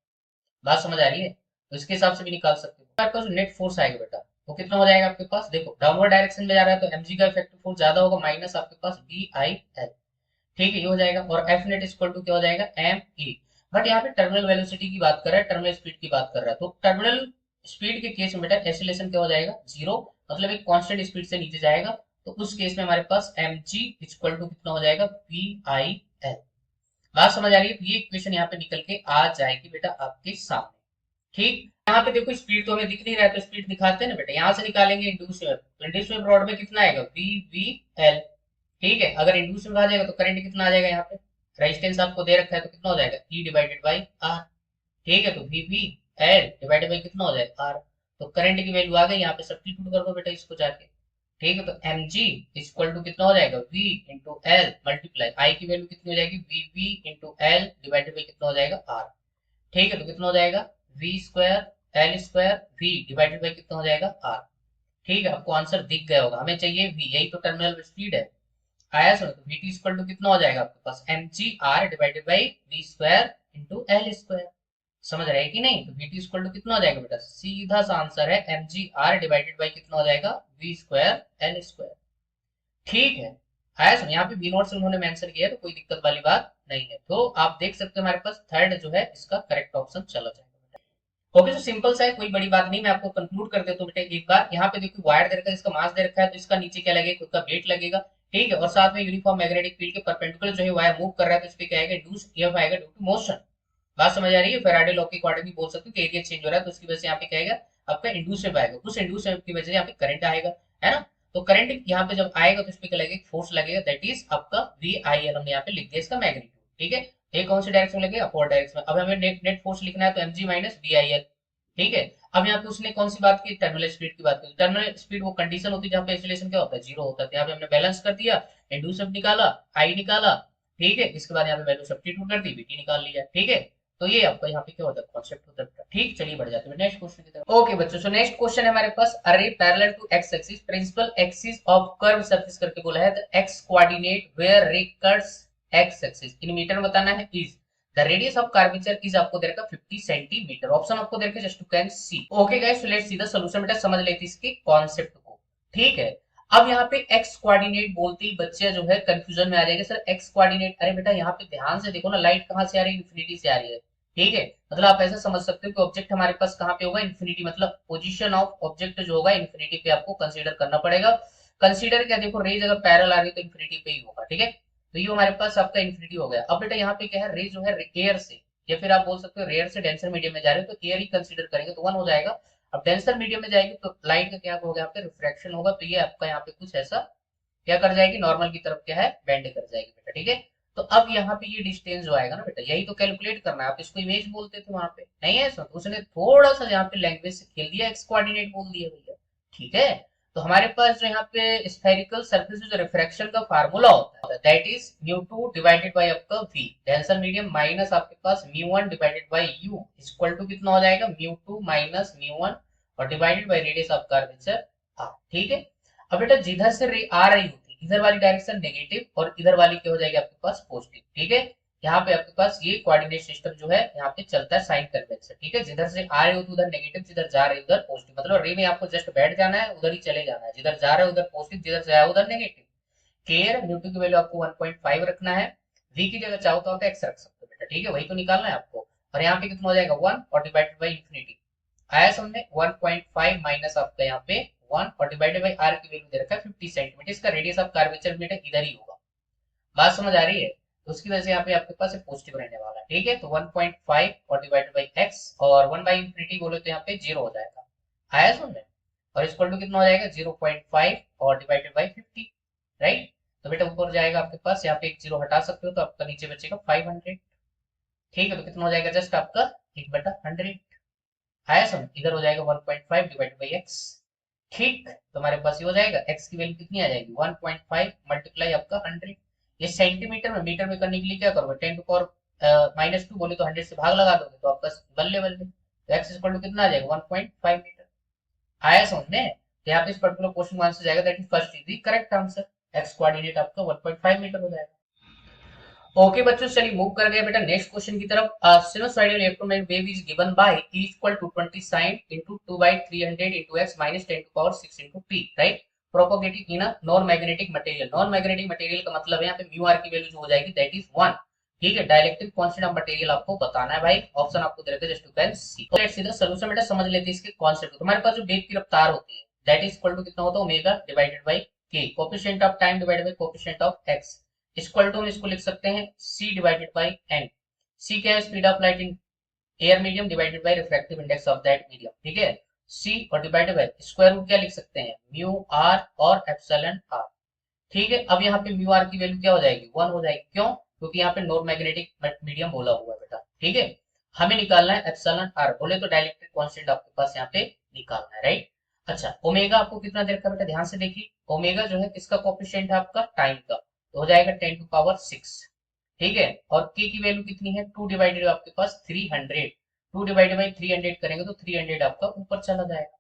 बात समझ आ रही है, तो इसके हिसाब से भी निकाल सकते हो। आपका जो नेट फोर्स आएगा बेटा वो कितना हो जाएगा आपके पास, देखो डाउनवर्ड डायरेक्शन में जा रहा है तो mg का इफेक्टिव फोर्स ज्यादा होगा, माइनस आपके पास बी आई एल, ठीक है, ये हो जाएगा। और एफ नेट इक्वल टू क्या हो जाएगा, एम ई। बट यहाँ पे टर्मिनल वेलोसिटी की बात कर रहा है, टर्मिनल स्पीड की बात कर रहा है, तो टर्मिनल स्पीड के केस में बेटा एक्सीलरेशन क्या हो जाएगा, जीरो, मतलब एक कांस्टेंट स्पीड से नीचे जाएगा। तो उस केस में हमारे पास एम जी इक्वल टू कितना हो जाएगा, पी आई एल। बात समझ आ रही है, तो ये इक्वेशन यहाँ पे निकल के आ जाएगी बेटा आपके सामने, ठीक। यहाँ पे देखो स्पीड तो हमें दिख नहीं रहा है, तो स्पीड दिखाते हैं ना बेटा, यहाँ से निकालेंगे इंड्यूस वेव, तो इंड्यूस वेव रॉड में कितना आएगा, वी वी एल, ठीक है। अगर इंड्यूस में आ जाएगा तो करंट कितना आ जाएगा, यहाँ पे रेजिस्टेंस आपको दे रखा है तो कितना हो जाएगा, ई डिवाइडेड बाई आर, ठीक है। तो V V L divided by कितना हो जाएगा, आर। तो करंट की वैल्यू आ गई, यहाँ पे सब्स्टिट्यूट कर दो बेटा इसको जाके, ठीक है। तो एम जी इक्वल टू कितना हो जाएगा, V into L multiply I की वैल्यू कितनी हो जाएगी, V V into L divided by कितना हो जाएगा, आर, ठीक है। तो कितना हो जाएगा, V square L square V divided by कितना हो जाएगा, आर, ठीक है। आपको आंसर दिख गया होगा, हमें चाहिए वी, यही तो टर्मिनल स्पीड है। आया सुनो, तो Vt इक्वल टू कितना हो जाएगा आपके पास, mgr divided by V square into L square. समझ रहे हैं कि नहीं, तो Vt इक्वल टू कितना हो जाएगा बेटा, सीधा सा आंसर है mgr डिवाइडेड बाई कितना हो जाएगा, वी स्क्वायर एल स्क्वायर, ठीक है। आया सुनो, यहाँ पे वी नॉट से उन्होंने मेंशन किया है, तो कोई दिक्कत वाली बात नहीं है। तो आप देख सकते हो हमारे पास थर्ड जो है इसका करेक्ट ऑप्शन चला जाएगा। ओके, तो सिंपल सा है, कोई बड़ी बात नहीं। मैं आपको कंक्लूड कर देता हूँ बेटा एक बार। यहाँ पे देखिए वायर दे रखा है, इसका मास दे रखा है, तो इसका नीचे क्या लगेगा, खुद का वेट लगेगा, ठीक है। और साथ में यूनिफॉर्म मैग्नेटिक फील्ड के परपेंडिकुलर जो है वायर मूव कर रहा है, तो इस पे क्या आएगा, इंड्यूस ईएमएफ आएगा ड्यू टू मोशन। बात समझ आ रही है, फैराडे लॉ के अकॉर्डिंग भी बोल सकते हो कि एरिया चेंज हो रहा है, तो उसकी वजह से यहाँ पे क्या आएगा, आपका इंड्यूस वेव आएगा, उस इंड्यूस वेव की वजह से यहाँ पे करंट आएगा, है ना। तो करंट यहाँ पे जब आएगा तो इस पे क्या लगेगा, फोर्स लगेगा, दैट इज आपका वी आई एल, हमने यहाँ पे लिख दिया इसका मैग्नीट्यूड, ठीक है। ये कौन सी डायरेक्शन में लगेगा, अपवर्ड डायरेक्शन में। अब हमें नेट फोर्स लिखना है, तो MG minus V I L, ठीक है। अब यहाँ पे उसने कौन सी बात की, टर्मिनल स्पीड की बात की। टर्मिनल स्पीड वो कंडीशन होती है जहाँ पे एक्सीलरेशन क्या होता है, जीरो होता है। तो यहाँ पे हमने बैलेंस कर दिया, इंड्यूस निकाला, आई निकाला, ठीक है। इसके बाद यहाँ पे वैल्यू सब्स्टिट्यूट कर दी, वीटी निकाल लिया, ठीक है। तो ये आपका यहाँ पे क्या होता है, कॉन्सेप्ट होता है, ठीक। चलिए बढ़ जाते हैं नेक्स्ट क्वेश्चन की तरफ। ओके बच्चों, सो नेक्स्ट क्वेश्चन है हमारे पास, अरे parallel to X axis principal axis of curve surface करके बोला है, the X coordinate where ray cuts X axis in metre में बताना है, is the radius of curvature is आपको दे रखा 50 सेंटीमीटर। ऑप्शन आपको दे रखा just to can see. Okay guys, so let's see the solution. बेटा समझ लेते इसके कॉन्सेप्ट को, ठीक है। अब यहाँ पे एक्स कोऑर्डिनेट बोलते ही बच्चे जो है कंफ्यूजन में आ जाएंगे, सर एक्स कोऑर्डिनेट, अरे बेटा यहाँ पे ध्यान से देखो ना, लाइट कहाँ से आ रही है, इन्फिनिटी से आ रही है, ठीक है। मतलब आप ऐसा समझ सकते हो कि ऑब्जेक्ट हमारे पास कहाँ पे होगा, इन्फिनिटी, मतलब पोजीशन ऑफ ऑब्जेक्ट जो होगा इन्फिनिटी पे आपको कंसीडर करना पड़ेगा। कंसीडर क्या, देखो रेज अगर पैरेलल आ रही है तो इन्फिनिटी पे ही होगा, ठीक है। तो ये हमारे पास आपका इन्फिनिटी हो गया। अब बेटा यहाँ पे क्या है, रेज जो है एयर से, या फिर आप बोल सकते हो रेयर से डेंसर मीडियम में जा रहे हो, तो एयर ही कंसीडर करेंगे, तो वन हो जाएगा। अब डेंसर मीडियम में जाएगी तो लाइट का क्या होगा, यहाँ पे रिफ्रैक्शन होगा, तो ये आपका यहाँ पे कुछ ऐसा क्या कर जाएगी, नॉर्मल की तरफ क्या है, बेंड कर जाएगी बेटा, ठीक है। तो अब यहाँ पे ये डिस्टेंस जो आएगा ना बेटा, यही तो कैलकुलेट करना है। आप इसको इमेज बोलते थे वहां पे, नहीं है सर, उसने थोड़ा सा यहाँ पे लैंग्वेज से खेल दिया, एक्स कोऑर्डिनेट बोल दिया भैया, ठीक है। तो हमारे पास जो यहाँ पे स्फेरिकल सरफेस जो रिफ्रैक्शन का फार्मूला होता है that is mu two divided by आपका वी डेंसर मीडियम माइनस आपके पास mu one divided by u equal to कितना हो जाएगा mu two minus mu one और divided by radius of curvature R. ठीक है, अब बेटा जिधर से रे आ रही होती है इधर वाली डायरेक्शन नेगेटिव और इधर वाली क्या हो जाएगी आपके पास पॉजिटिव। ठीक है, यहाँ पे आपके पास ये कोऑर्डिनेट सिस्टम जो है यहाँ पे चलता है साइन कन्वेंशन। ठीक है, जिधर से आ रहे हो तो उधर नेगेटिव, जिधर जा रहे हो उधर पॉजिटिव, मतलब रे में आपको जस्ट बैठ जाना है, उधर ही चले जाना है, जिधर जा रहे हो उधर पॉजिटिव, जिधर से आया उधर नेगेटिव। केयर न्यूटन की वैल्यू आपको 1.5 रखना है, v की जगह चाहो तो आप x रख सकते हो बेटा। ठीक है, वही तो निकालना है आपको। और यहाँ पे कितना हो जाएगा 1 और डिवाइडेड बाई इंफिनिटी आया समझे 1.5 माइनस आपका यहाँ पे 1 और डिवाइडेड बाई r की वैल्यू दे रखा है 50 सेंटीमीटर। इसका रेडियस ऑफ कर्वेचर बेटा इधर ही होगा। बात समझ आ रही है? तो उसकी वजह से यहाँ पे आपके पास एक पॉजिटिव रहने वाला है। ठीक है, तो 1.5 और डिवाइडेड बाई x और 1 बाई इंफिनिटी बोले तो यहाँ पे 0 हो जाएगा। आया समझ में? और इक्वल टू कितना हो जाएगा 0.5 और डिवाइडेड बाई 50। राइट, तो बेटा ऊपर जाएगा आपके पास, यहाँ पे एक 0 हटा सकते हो तो आपका नीचे बचेगा 500। ठीक है, तो कितना हो जाएगा जस्ट आपका 1/100। आया समझ? इधर हो जाएगा 1.5 डिवाइडेड बाई x। ठीक, तो हमारे पास ये हो जाएगा x की वैल्यू कितनी आ जाएगी 1.5 मल्टीप्लाई आपका 100। ये सेंटीमीटर में मीटर में करने के लिए क्या करोगे 10 टू पावर माइनस 2 बोले तो 100 से भाग लगा दोगे तो आपका बल्ले बल्ले, तो x इक्वल टू कितना आ जाएगा 1.5 मीटर। आया समझ में? तो यहाँ पे इस पर्टिकुलर क्वेश्चन का आंसर जाएगा that is first is the correct answer, x coordinate आपका 1.5 मीटर हो जाएगा। ओके बच्चों, चलिए मूव कर गए बेटा नेक्स्ट क्वेश्चन की तरफ। sinusoidal electromagnetic wave is given by E equal to 20 sin into 2 by 300 into x minus 10 to power 6 into p, right? Propagating in a non-magnetic material. Non-magnetic material का मतलब है यहाँ पे म्यू आर की value जो हो जाएगी दैट इज 1। ठीक है, डाइलेक्ट्रिक कांस्टेंट ऑफ मटेरियल आपको बताना है भाई। ऑप्शन आपको दे रखे just you can C. Let's see the solution बेटा, समझ लेते हैं इसके कॉन्सेप्ट। तुम्हारे पास जो वेग की रफ्तार होती है दैट इज इक्वल टू कितना होता है omega divided by K, coefficient of time divided by coefficient of X equal to हम इसको लिख सकते हैं c divided by n। c क्या है speed of light in air medium divided by refractive index of that medium. ठीक है, c और डिवाइडेड बाय स्क्वायर रूट क्या लिख सकते हैं म्यू r और एप्सिलॉन r। ठीक है, अब यहाँ पे म्यू r की वैल्यू क्या हो जाएगी 1 हो जाएगी। क्यों? क्योंकि यहाँ पे नॉन मैग्नेटिक मीडियम बोला हुआ है बेटा। ठीक है, हमें निकालना है एप्सिलॉन r, बोले तो डाइलेक्ट्रिक कांस्टेंट आपके पास यहाँ पे निकालना है। राइट, अच्छा ओमेगा आपको कितना दे रखा है बेटा, ध्यान से देखिए। ओमेगा जो है किसका कोएफिशिएंट है आपका टाइम का, तो हो जाएगा 10 टू पावर 6। ठीक है, और k की वैल्यू कितनी है 2 डिवाइडेड आपके पास 300। 2 डिवाइडेड बाई 300 करेंगे तो 300 आपका ऊपर चला जाएगा।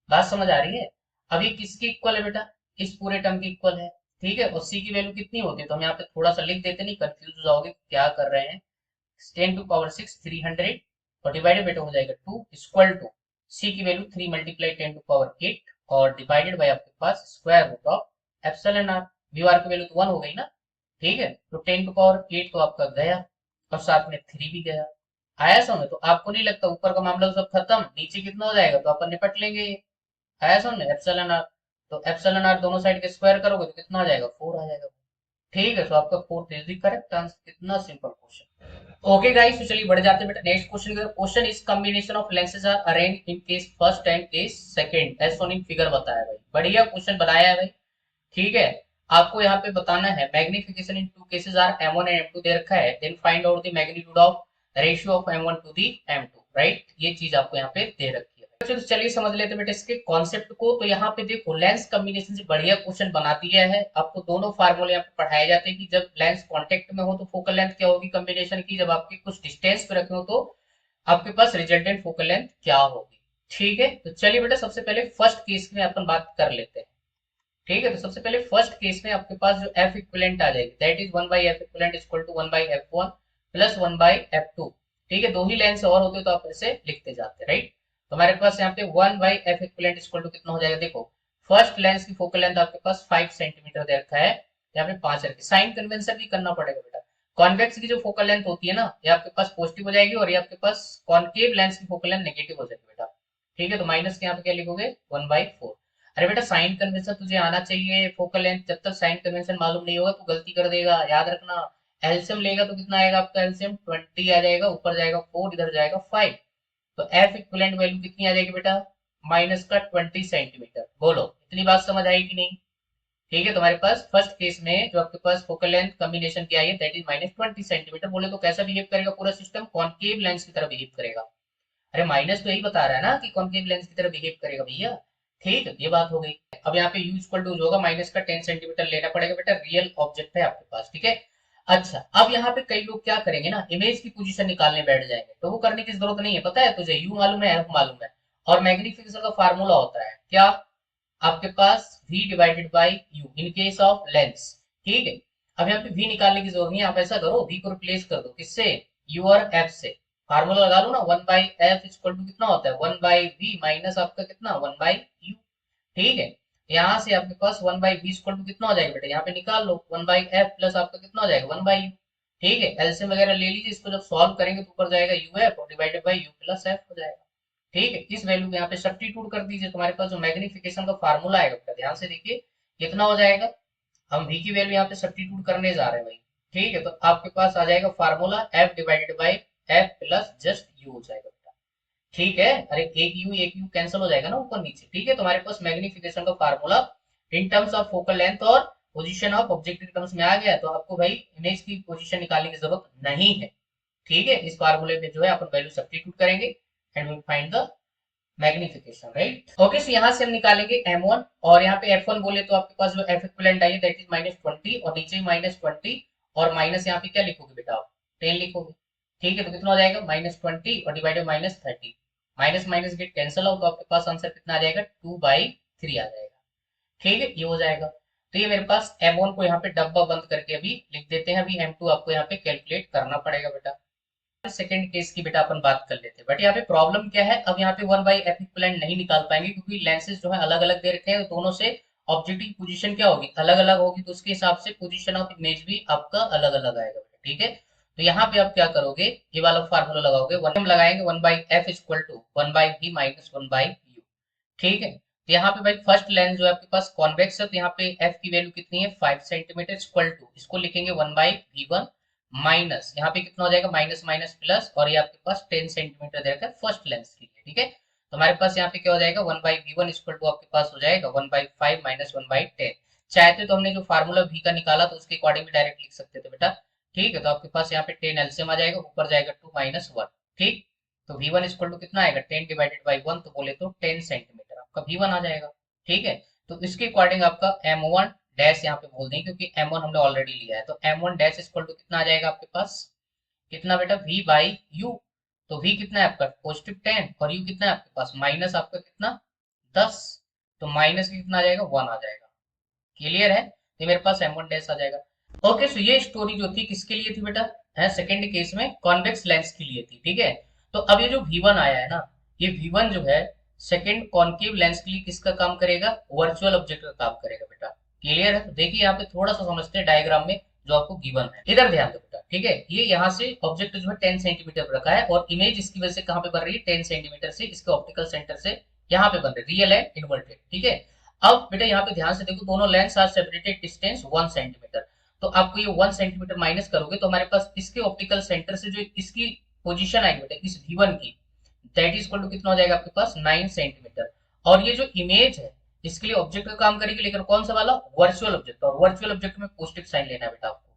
बात समझ आ रही है? अब ये किसकी इक्वल है बेटा, इस पूरे टर्म की इक्वल है। ठीक है, और c की वैल्यू कितनी होती है तो हम यहाँ पे थोड़ा सा लिख देते, नहीं कंफ्यूज हो जाओगे क्या कर रहे हैं। 10 टू पावर 6 300 और डिवाइडेड बेटा हो जाएगा 2 इक्वल टू c की वैल्यू 3 मल्टीप्लाई 10 टू पावर 8 और डिवाइडेड बाय आपके पास square root of epsilon r। Mu r की वैल्यू तो 1 हो गई ना। ठीक है, तो 10 टू पावर 8 तो आपका गया और साथ में 3 भी गया। आया समझ? तो आपको नहीं लगता ऊपर का मामला सब खत्म, नीचे कितना हो जाएगा तो अपन निपट लेंगे। आया समझ में? एप्सिलॉन r, तो एप्सिलॉन r दोनों साइड के स्क्वायर करोगे तो कितना आ जाएगा 4 आ जाएगा। ठीक है, तो आपका 4 इज द करेक्ट आंसर। कितना सिंपल क्वेश्चन। ओके गाइस, तो चलिए बढ़ जाते हैं बेटा नेक्स्ट क्वेश्चन की तरफ। Question is combination of lenses are arrange in case first and case second as shown in figure बताया भाई। बढ़िया क्वेश्चन बनाया है भाई। ठीक है, आपको यहाँ पे बताना है magnification in two cases are m1 and m2 दे रखा है, then find out the magnitude of ratio of m1 to the m2। Right, ये चीज आपको यहाँ पे दे रखी है। तो चलिए समझ लेते हैं बेटा इसके कॉन्सेप्ट को। तो यहाँ पे देखो लेंस कॉम्बिनेशन से बढ़िया क्वेश्चन बना दिया है। आपको दोनों फार्मूले यहाँ पे पढ़ाए जाते हैं कि जब लेंस कांटेक्ट में हो तो फोकल लेंथ क्या होगी कॉम्बिनेशन की, जब आपके कुछ डिस्टेंस पे रखे हो तो आपके पास रिजल्टेंट फोकल लेंथ क्या होगी। ठीक है, तो चलिए बेटा सबसे पहले फर्स्ट केस में अपन बात कर लेते हैं। ठीक है, तो सबसे पहले फर्स्ट केस में आपके पास जो एफ इक्विवेलेंट आ जाएगी that is 1 by F equivalent equal to 1 by f1 plus 1 by f2। ठीक है, दो ही लेंस और होते तो आप ऐसे लिखते जाते। राइट, तो हमारे पास यहाँ पे 1 by F equivalent equal to कितना हो जाएगा, देखो फर्स्ट लेंस की फोकल लेंथ आपके पास 5 सेंटीमीटर दे रखा है, यहाँ पे 5 रखे। साइन कन्वेंशन भी करना पड़ेगा बेटा। कॉन्वेक्स की जो फोकल लेंथ होती है ना ये आपके पास पॉजिटिव हो जाएगी और ये आपके पास कॉनकेव लेंस की फोकल लेंथ नेगेटिव हो जाएगी बेटा। ठीक है, तो माइनस के यहाँ पे क्या लिखोगे 1/4। अरे बेटा साइन कन्वेंशन तुझे आना चाहिए, फोकल लेंथ जब तक साइन कन्वेंशन मालूम नहीं होगा तो गलती कर देगा। याद रखना एलसीएम लेगा तो कितना आएगा आपका एलसीएम 20 आ जाएगा, ऊपर जाएगा 4 इधर जाएगा 5। तो एफ इक्विवेलेंट वैल्यू कितनी आ जाएगी बेटा माइनस का 20 सेंटीमीटर। बोलो इतनी बात समझ आई कि नहीं? ठीक है, तुम्हारे पास फर्स्ट केस में जो आपके पास फोकल लेंथ कॉम्बिनेशन क्या है दैट इज -20 सेंटीमीटर। बोले तो कैसा बिहेव करेगा पूरा सिस्टम, कॉनकेव लेंस की तरह बिहेव करेगा। अरे माइनस तो यही बता रहा है ना कि कॉनकेव लेंस की तरह बिहेव करेगा भैया। ठीक है, ये बात हो गई। अब यहाँ पे u इक्वल टू होगा माइनस का 10 सेंटीमीटर लेना पड़ेगा बेटा, रियल ऑब्जेक्ट है आपके पास, ठीक है। अच्छा, अब यहाँ पे कई लोग क्या करेंगे ना, इमेज की पोजीशन निकालने बैठ जाएंगे, तो वो करने की जरूरत नहीं है, पता है तुझे, u मालूम है, f मालूम है, और मैग्निफिकेशन का फार्मूला होता है क्या, आपके पास v divided by u in case of lens, ठीक है। अब यहाँ पे v निकालने की जरूरत नहीं है, आप ऐसा करो, v को रिप्लेस कर दो, किससे, u और f से, फार्मूला लगा लो ना, 1/f इक्वल टू कितना होता है, 1/v माइनस आपका कितना, 1/u, ठीक है। यहाँ से आपके पास 1/v इक्वल टू कितना हो जाएगा बेटा, यहाँ पे निकाल लो, 1/f प्लस आपका कितना हो जाएगा, 1/u, ठीक है। एलसीएम वगैरह ले लीजिए, इसको जब सॉल्व करेंगे तो ऊपर जाएगा uf और divided by u plus f हो जाएगा, ठीक है। इस वैल्यू को यहाँ पे सब्स्टिट्यूट कर दीजिए, तुम्हारे पास जो मैग्निफिकेशन का फार्मूला आएगा बेटा, ध्यान से देखिए कितना हो जाएगा, हम v की वैल्यू यहाँ पे सब्स्टिट्यूट करने जा रहे हैं भाई, ठीक है। तो आपके पास आ जाएगा formula f divided by f plus just u हो जाएगा बेटा, ठीक है। अरे एक यू कैंसिल हो जाएगा ना ऊपर नीचे, ठीक है। तुम्हारे पास मैग्निफिकेशन का formula in terms of focal length और पोजीशन ऑफ ऑब्जेक्ट के टर्म्स में आ गया, तो आपको भाई इमेज की पोजीशन निकालने की जरूरत नहीं है, ठीक है। इस फार्मूले में जो है अपन वैल्यू सब्स्टिट्यूट करेंगे and will find the magnification, right. Okay, so यहाँ से हम निकालेंगे m1, और यहाँ पे f1 बोले तो आपके पास जो f इक्विवेलेंट आई है दैट इज -20, और नीचे -20, और माइनस यहाँ पे क्या लिखोगे बेटा आप, 10 लिखोगे, ठीक है। तो कितना हो जाएगा, -20 और divided -30, minus minus get cancel out, तो आपके पास आंसर कितना आ जाएगा, 2/3 आ जाएगा, ठीक है, ये हो जाएगा। तो ये मेरे पास m1 को यहाँ पे डब्बा बंद करके अभी लिख देते हैं, अभी m2 आपको यहाँ पे कैलकुलेट करना पड़ेगा बेटा। सेकंड केस की बेटा अपन बात कर लेते हैं, बट यहाँ पे प्रॉब्लम क्या है, अब यहाँ पे 1/f इक्विवेलेंट नहीं निकाल पाएंगे, क्योंकि लेंसेज जो है अलग अलग दे रखे हैं, तो दोनों से ऑब्जेक्ट की पोजीशन क्या होगी, अलग अलग होगी, तो उसके हिसाब से पोजीशन ऑफ इमेज भी आपका अलग अलग आएगा बेटा, ठीक है। तो यहाँ पे आप क्या करोगे, ये वाला फार्मूला लगाओगे, वन लगाएंगे 1/f equal to 1/v minus 1/u, ठीक है। तो यहाँ पे भाई फर्स्ट लेंस जो है आपके पास कॉन्वेक्स है, तो यहाँ पे f की वैल्यू कितनी है, 5 सेंटीमीटर इक्वल टू, इसको लिखेंगे 1/v1 माइनस, यहाँ पे कितना हो जाएगा, माइनस माइनस प्लस, और ये आपके पास 10 सेंटीमीटर दे रखा है फर्स्ट लेंस के लिए, ठीक है। तो हमारे पास यहाँ पे क्या हो जाएगा, 1/v1 इक्वल टू आपके पास हो जाएगा 1/5 माइनस 1/10, चाहते तो हमने जो फार्मूला v का निकाला तो उसके अकॉर्डिंग भी डायरेक्ट लिख सकते थे बेटा, ठीक है। तो आपके पास यहाँ पे 10 एलसीएम आ जाएगा, ऊपर जाएगा 2 माइनस 1, ठीक। तो v1 इक्वल टू कितना आएगा, 10 डिवाइडेड बाई 1, तो बोले तो 10 सेंटीमीटर आपका v1 आ जाएगा, ठीक है। तो इसके अकॉर्डिंग आपका m1 डैश यहाँ पे बोल देंगे, क्योंकि m1 हमने ऑलरेडी लिया है, तो m1 डैश इक्वल टू कितना आ जाएगा आपके पास, कितना बेटा, v बाई u, तो v कितना है आपका पॉजिटिव 10, और u कितना है आपके पास माइनस आपका कितना 10, तो माइनस कितना आ जाएगा, 1 आ जाएगा, क्लियर है। तो मेरे पास m1 डैश आ जाएगा। ओके, सो ये स्टोरी जो थी किसके लिए थी बेटा, है सेकंड केस में कॉन्वेक्स लेंस के लिए थी, ठीक है। तो अब ये जो v1 आया है ना, ये v1 जो है सेकंड कॉन्केव लेंस के लिए किसका काम करेगा, वर्चुअल ऑब्जेक्ट का काम करेगा बेटा, क्लियर है। तो देखिए यहाँ पे थोड़ा सा समझते हैं डायग्राम में, जो आपको गिवन है, इधर ध्यान दो बेटा, ठीक है। ये यहाँ से ऑब्जेक्ट जो है 10 सेंटीमीटर पर रखा है, और इमेज इसकी वजह से कहाँ पे बन रही है, 10 सेंटीमीटर से इसके ऑप्टिकल सेंटर से यहाँ पे बन रही है, रियल एंड इन्वर्टेड, ठीक है। अब बेटा यहाँ पे ध्यान से देखो, दोनों lens are separated distance 1 centimetre, तो आपको ये 1 सेंटीमीटर माइनस करोगे तो हमारे पास इसके ऑप्टिकल सेंटर से जो इसकी पोजीशन आएगी बेटा, इस v1 की, दैट इज इक्वल टू कितना हो जाएगा आपके पास 9 सेंटीमीटर, और ये जो इमेज है इसके लिए ऑब्जेक्ट का काम करेगी, लेकिन कौन सा वाला, वर्चुअल ऑब्जेक्ट, और वर्चुअल ऑब्जेक्ट में पॉजिटिव साइन लेना है बेटा आपको,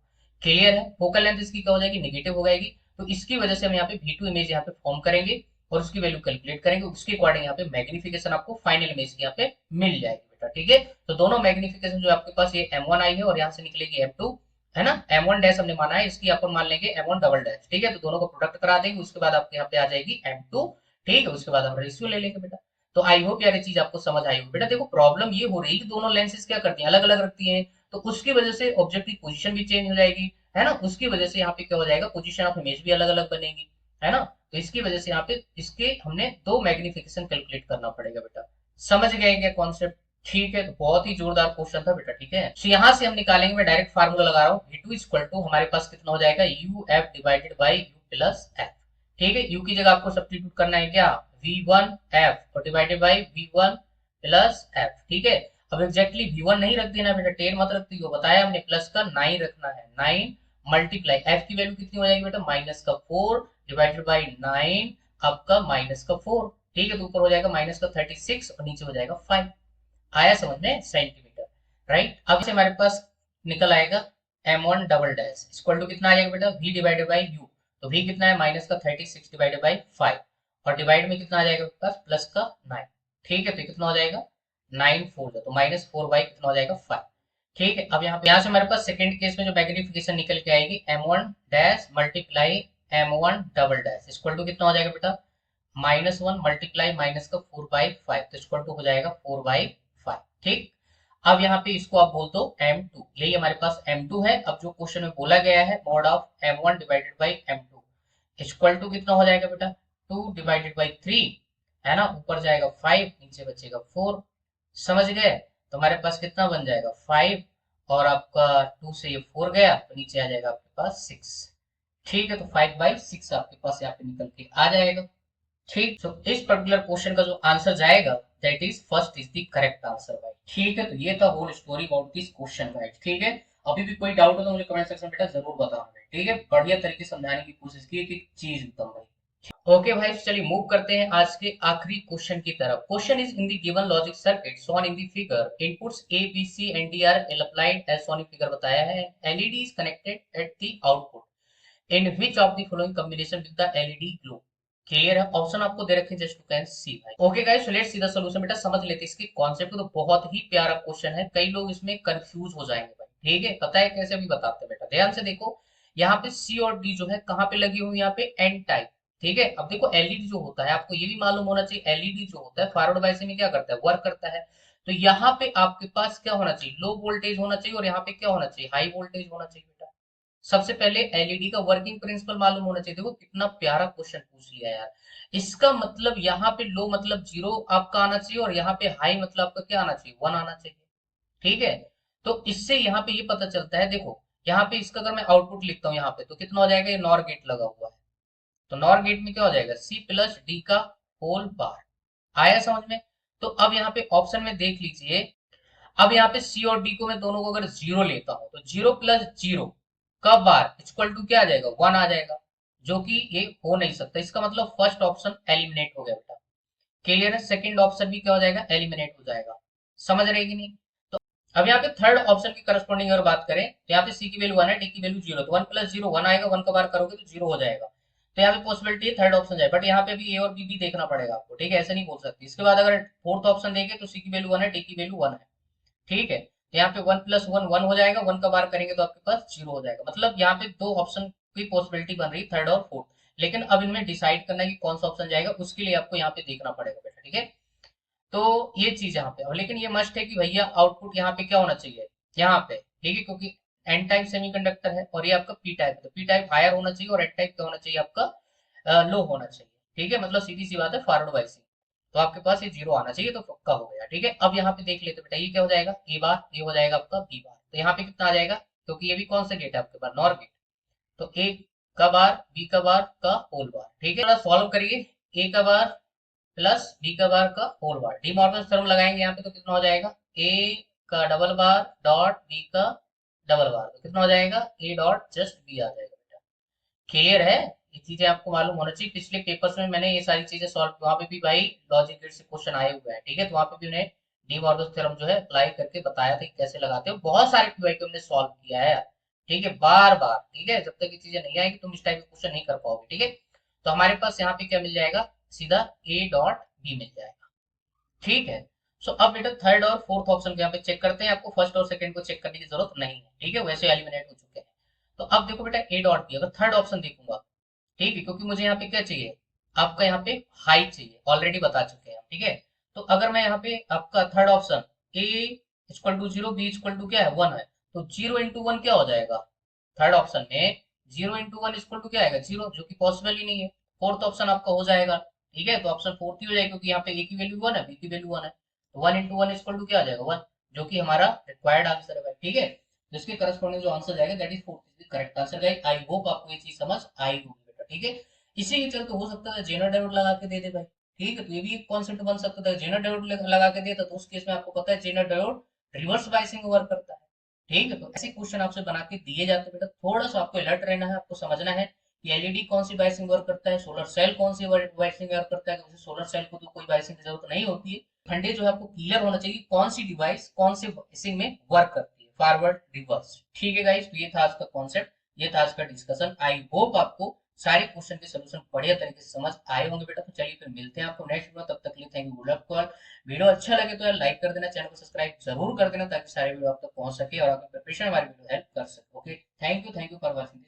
क्लियर है। फोकल लेंथ इसकी क्या हो जाएगी, नेगेटिव हो जाएगी, तो इसकी वजह से हम यहाँ पे v2 इमेज यहाँ पे फॉर्म करेंगे, और उसकी वैल्यू कैलकुलेट करेंगे, उसके अकॉर्डिंग यहाँ पे मैग्निफिकेशन आपको फाइनल इमेज की यहाँ पे मिल जाएगी बेटा, ठीक है। तो दोनों मैग्निफिकेशन जो आपके पास ये m1 आई है, और यहाँ से निकलेगी m2, है ना। m1 डैश हमने माना है, इसकी अपन मान लेंगे m1 डबल डैश, ठीक है। तो दोनों को प्रोडक्ट करा देंगे, उसके बाद आपके यहाँ पे आ जाएगी m2, ठीक है। उसके बाद हम रेशियो ले लेंगे बेटा। तो आई होप यार ये चीज आपको समझ आई हो बेटा। देखो प्रॉब्लम ये हो रही है कि दोनों लेंसेज क्या करती हैं, अलग अलग रखती हैं, तो उसकी वजह से ऑब्जेक्ट की पोजीशन भी चेंज हो जाएगी, है ना। उसकी वजह से यहाँ पे क्या हो जाएगा, पोजीशन ऑफ इमेज भी अलग अलग बनेगी, है ना। तो इसकी वजह से यहाँ पे इसके हमने दो मैग्निफिकेशन कैलकुलेट करना पड़ेगा बेटा। समझ गए क्या कॉन्सेप्ट, ठीक है। तो बहुत ही जोरदार क्वेश्चन था बेटा, ठीक है। तो यहाँ से हम निकालेंगे, मैं डायरेक्ट फार्मूला लगा रहा हूँ, v2 इक्वल टू हमारे पास कितना हो जाएगा, uf divided by u plus f, ठीक है। u की जगह आपको सब्स्टिट्यूट करना है क्या, v1 f और divided by v1 plus f, ठीक है। अब एग्जैक्टली v1 नहीं रख देना बेटा, 10 मत रख दियो, बताया हमने, प्लस का 9 रखना है, 9 मल्टीप्लाई f की वैल्यू कितनी हो जाएगी बेटा, माइनस का 4 डिवाइडेड बाई 9 आपका माइनस का 4, ठीक है। तो ऊपर हो जाएगा माइनस का 36 और नीचे हो जाएगा 5, आया समझ में, सेंटीमीटर, राइट। अब से हमारे पास निकल आएगा m1 double dash equal to कितना आ जाएगा बेटा, v डिवाइडेड बाई u, तो v कितना है, माइनस का 36 डिवाइडेड बाई 5, और डिवाइड में कितना आ जाएगा पास, प्लस का 9, ठीक है। तो कितना हो जाएगा 9 4 जो, तो -4y कितना हो जाएगा 5। ठीक है, अब यहाँ से हमारे पास सेकंड केस में जो मैग्निफिकेशन निकल के आएगी m1 dash multiply m1 double dash equal to कितना हो जाएगा बेटा, -1 मल्टीप्लाई माइनस का 4/5, तो इक्वल टू हो जाएगा 4/5। ठीक, अब यहाँ पे इसको आप बोल दो m2, यही हमारे पास m2 है। अब जो क्वेश्चन में बोला गया है mod of m1 divided by m2 equal to कितना हो जाएगा बेटा, 2 डिवाइडेड बाई 3 है ना, ऊपर जाएगा 5 नीचे बचेगा 4। समझ गए, तो हमारे पास कितना बन जाएगा 5, और आपका 2 से ये 4 गया तो नीचे आ जाएगा आपके पास 6। ठीक है, तो 5/6 आपके पास यहाँ पे निकल के आ जाएगा। ठीक, तो इस पर्टिकुलर क्वेश्चन का जो आंसर जाएगा that is first is the correct answer भाई। ठीक है, तो ये था whole story about this question भाई। ठीक है, अभी भी कोई डाउट हो तो मुझे कमेंट सेक्शन में बेटा जरूर बताना भाई। ठीक है, बढ़िया तरीके से समझाने की कोशिश की कि चीज एकदम भाई। ओके भाई, चलिए मूव करते हैं आज के आखिरी क्वेश्चन की तरफ। Question is in the given logic circuit shown in the figure, inputs A B C and D are applied as shown in figure बताया है। LED is connected at the output in which of the following combination with the LED glow. Clear है, option आपको दे रखे हैं, just you can see भाई। Okay guys, so let's see the solution. बेटा समझ लेते हैं इसके कॉन्सेप्ट को, तो बहुत ही प्यारा क्वेश्चन है, कई लोग इसमें कंफ्यूज हो जाएंगे भाई। ठीक है, पता है कैसे, अभी बताते हैं बेटा, ध्यान से देखो। यहाँ पे सी और डी जो है कहाँ पे लगी हुई, यहाँ पे एन टाइप। ठीक है, अब देखो एलईडी जो होता है, आपको ये भी मालूम होना चाहिए, एलईडी जो होता है फॉरवर्ड बायस में क्या करता है, वर्क करता है। तो यहाँ पे आपके पास क्या होना चाहिए, लो वोल्टेज होना चाहिए, और यहाँ पे क्या होना चाहिए, हाई वोल्टेज होना चाहिए बेटा। सबसे पहले एलईडी का वर्किंग प्रिंसिपल मालूम होना चाहिए। देखो कितना प्यारा क्वेश्चन पूछ लिया यार। इसका मतलब यहाँ पे लो मतलब 0 आपका आना चाहिए, और यहाँ पे हाई मतलब आपका क्या आना चाहिए, 1 आना चाहिए। ठीक है, तो इससे यहाँ पे ये पता चलता है, देखो यहाँ पे इसका अगर मैं आउटपुट लिखता हूँ यहाँ पे, तो कितना हो जाएगा, ये नॉर गेट लगा हुआ है, तो नॉर गेट में क्या हो जाएगा, सी प्लस डी का होल बार। आया समझ में। तो अब यहाँ पे ऑप्शन में देख लीजिए, अब यहाँ पे सी और डी को मैं दोनों को अगर 0 लेता हूं, तो 0 + 0 का बार इक्वल टू क्या आ जाएगा, 1 आ जाएगा, जो कि ये हो नहीं सकता। इसका मतलब फर्स्ट ऑप्शन एलिमिनेट हो गया बेटा। क्लियर है, सेकंड ऑप्शन भी क्या हो जाएगा, एलिमिनेट हो जाएगा। समझ रहे कि नहीं। तो अब यहाँ पे थर्ड ऑप्शन की करस्पॉन्डिंग अगर बात करें, तो यहाँ पे सी की वैल्यू 1 है, डी की वैल्यू 0, तो 1 + 0 1 आएगा, 1 का बार करोगे तो 0 हो जाएगा। तो यहाँ पे पॉसिबिलिटी है थर्ड ऑप्शन जाए, बट यहाँ पे भी ए और बी भी देखना पड़ेगा आपको। ठीक है, ऐसे नहीं बोल सकते। इसके बाद अगर फोर्थ ऑप्शन देंगे, तो सी की वैल्यू 1 है, डी की वैल्यू 1 है। ठीक है, तो यहाँ पे 1 + 1 1 हो जाएगा, 1 का बार करेंगे तो आपके पास 0 हो जाएगा। मतलब यहाँ पे दो ऑप्शन की पॉसिबिलिटी बन रही, थर्ड और फोर्थ। लेकिन अब इनमें डिसाइड करना है कि कौन सा ऑप्शन जाएगा, उसके लिए आपको यहाँ पे देखना पड़ेगा बेटा। ठीक है, तो ये चीज यहाँ पे, और लेकिन ये मस्ट है कि भैया आउटपुट यहाँ पे क्या होना चाहिए, यहाँ पे। ठीक है, क्योंकि एन टाइप सेमीकंडक्टर है और ये आपका पी टाइप है, तो पी टाइप हायर होना चाहिए और एन टाइप क्या होना चाहिए आपका, लो होना चाहिए। ठीक है, मतलब सीधी सी बात है, फॉरवर्ड बाइसिंग। तो आपके पास ये 0 आना चाहिए, तो पक्का हो गया। ठीक है, अब यहाँ पे देख लेते बेटा, ये क्या हो जाएगा, ए बार, ये हो जाएगा आपका बी बार। तो यहाँ पे कितना आ जाएगा, क्योंकि ये भी कौन सा गेट है आपके पास, नॉर गेट। तो ए का बार बी का बार का होल बार। ठीक है, थोड़ा सॉल्व करिए, ए का बार प्लस बी का बार का whole bar, De Morgan theorem लगाएंगे यहाँ पे, तो कितना हो जाएगा, ए का डबल बार डॉट बी का डबल बार, तो कितना हो जाएगा, ए डॉट जस्ट बी आ जाएगा बेटा। क्लियर है, ये चीजें आपको मालूम होना चाहिए। पिछले पेपर्स में मैंने ये सारी चीजें सॉल्व, वहां पे भी भाई लॉजिक गेट से क्वेश्चन आए हुए हैं। ठीक है, तो वहां पे भी उन्हें डी मॉर्गन थ्योरम जो है अप्लाई करके बताया था कि कैसे लगाते हो। बहुत सारे पीवाई को हमने सॉल्व किया है। ठीक है, बार बार। ठीक है, जब तक ये चीजें नहीं आएगी तुम इस टाइप के क्वेश्चन नहीं कर पाओगे। ठीक है, तो हमारे पास यहाँ पे क्या मिल जाएगा, सीधा ए डॉट बी मिल जाएगा। ठीक है, सो अब बेटा थर्ड और फोर्थ ऑप्शन को यहाँ पे चेक करते हैं। आपको फर्स्ट और सेकंड को चेक करने की जरूरत नहीं है। ठीक है, वैसे एलिमिनेट हो चुके हैं। तो अब देखो बेटा ए डॉट बी, अगर थर्ड ऑप्शन देखूंगा, ठीक है, क्योंकि मुझे यहाँ पे क्या चाहिए, आपका यहाँ पे हाई चाहिए, ऑलरेडी बता चुके हैं हम। ठीक है, तो अगर मैं यहाँ पे आपका third option A equal to 0 B equal to क्या है, 1 है, तो 0 × 1 क्या हो जाएगा, थर्ड ऑप्शन में 0 × 1 इक्वल टू क्या आएगा, 0, जो कि पॉसिबल ही नहीं है। फोर्थ ऑप्शन आपका हो जाएगा। ठीक है, तो ऑप्शन फोर्थ ही हो जाएगा, क्योंकि यहाँ पे ए की वैल्यू 1 है, बी की वैल्यू 1 है, तो 1 × 1 इक्वल टू क्या आ जाएगा, 1, जो कि हमारा रिक्वायर्ड आंसर है भाई। ठीक है, जिसके करस्पॉन्डिंग जो आंसर जाएगा that is fourth is correct answer guys. I hope आपको ये चीज समझ आई होगी बेटा। ठीक है, इसी के चलते हो सकता है जेनर डायोड लगा के दे दे भाई। ठीक है, तो ये भी एक कॉन्सेप्ट बन सकता है, जेनर डायोड लगा के देता, तो उस केस में आपको पता है Zener diode reverse biasing work करता है। ठीक है, तो ऐसे क्वेश्चन आपसे बना के दिए जाते हैं बेटा, थोड़ा सा आपको अलर्ट रहना है, आपको समझना है कि एलईडी कौन सी बायसिंग वर्क करता है, सोलर सेल कौन सी बायसिंग वर्क करता है। वैसे सोलर सेल को तो कोई बायसिंग की जरूरत नहीं होती है। फंडे जो है आपको क्लियर होना चाहिए कौन सी डिवाइस कौन से बायसिंग में वर्क करती है, फॉरवर्ड रिवर्स। ठीक है गाइस, तो ये था आज का कॉन्सेप्ट, ये था आज का डिस्कशन। आई होप आपको सारे क्वेश्चन के सोल्यूशन बढ़िया तरीके से समझ आए होंगे बेटा। तो चलिए फिर मिलते हैं आपको नेक्स्ट वीडियो, तब तक के लिए thank you, good luck for. Video अच्छा लगे तो यार लाइक कर देना, चैनल को सब्सक्राइब जरूर कर देना ताकि सारे वीडियो आप तक पहुंच सके और आपकी प्रिपरेशन हमारी वीडियो हेल्प कर सके। Okay, thank you for watching.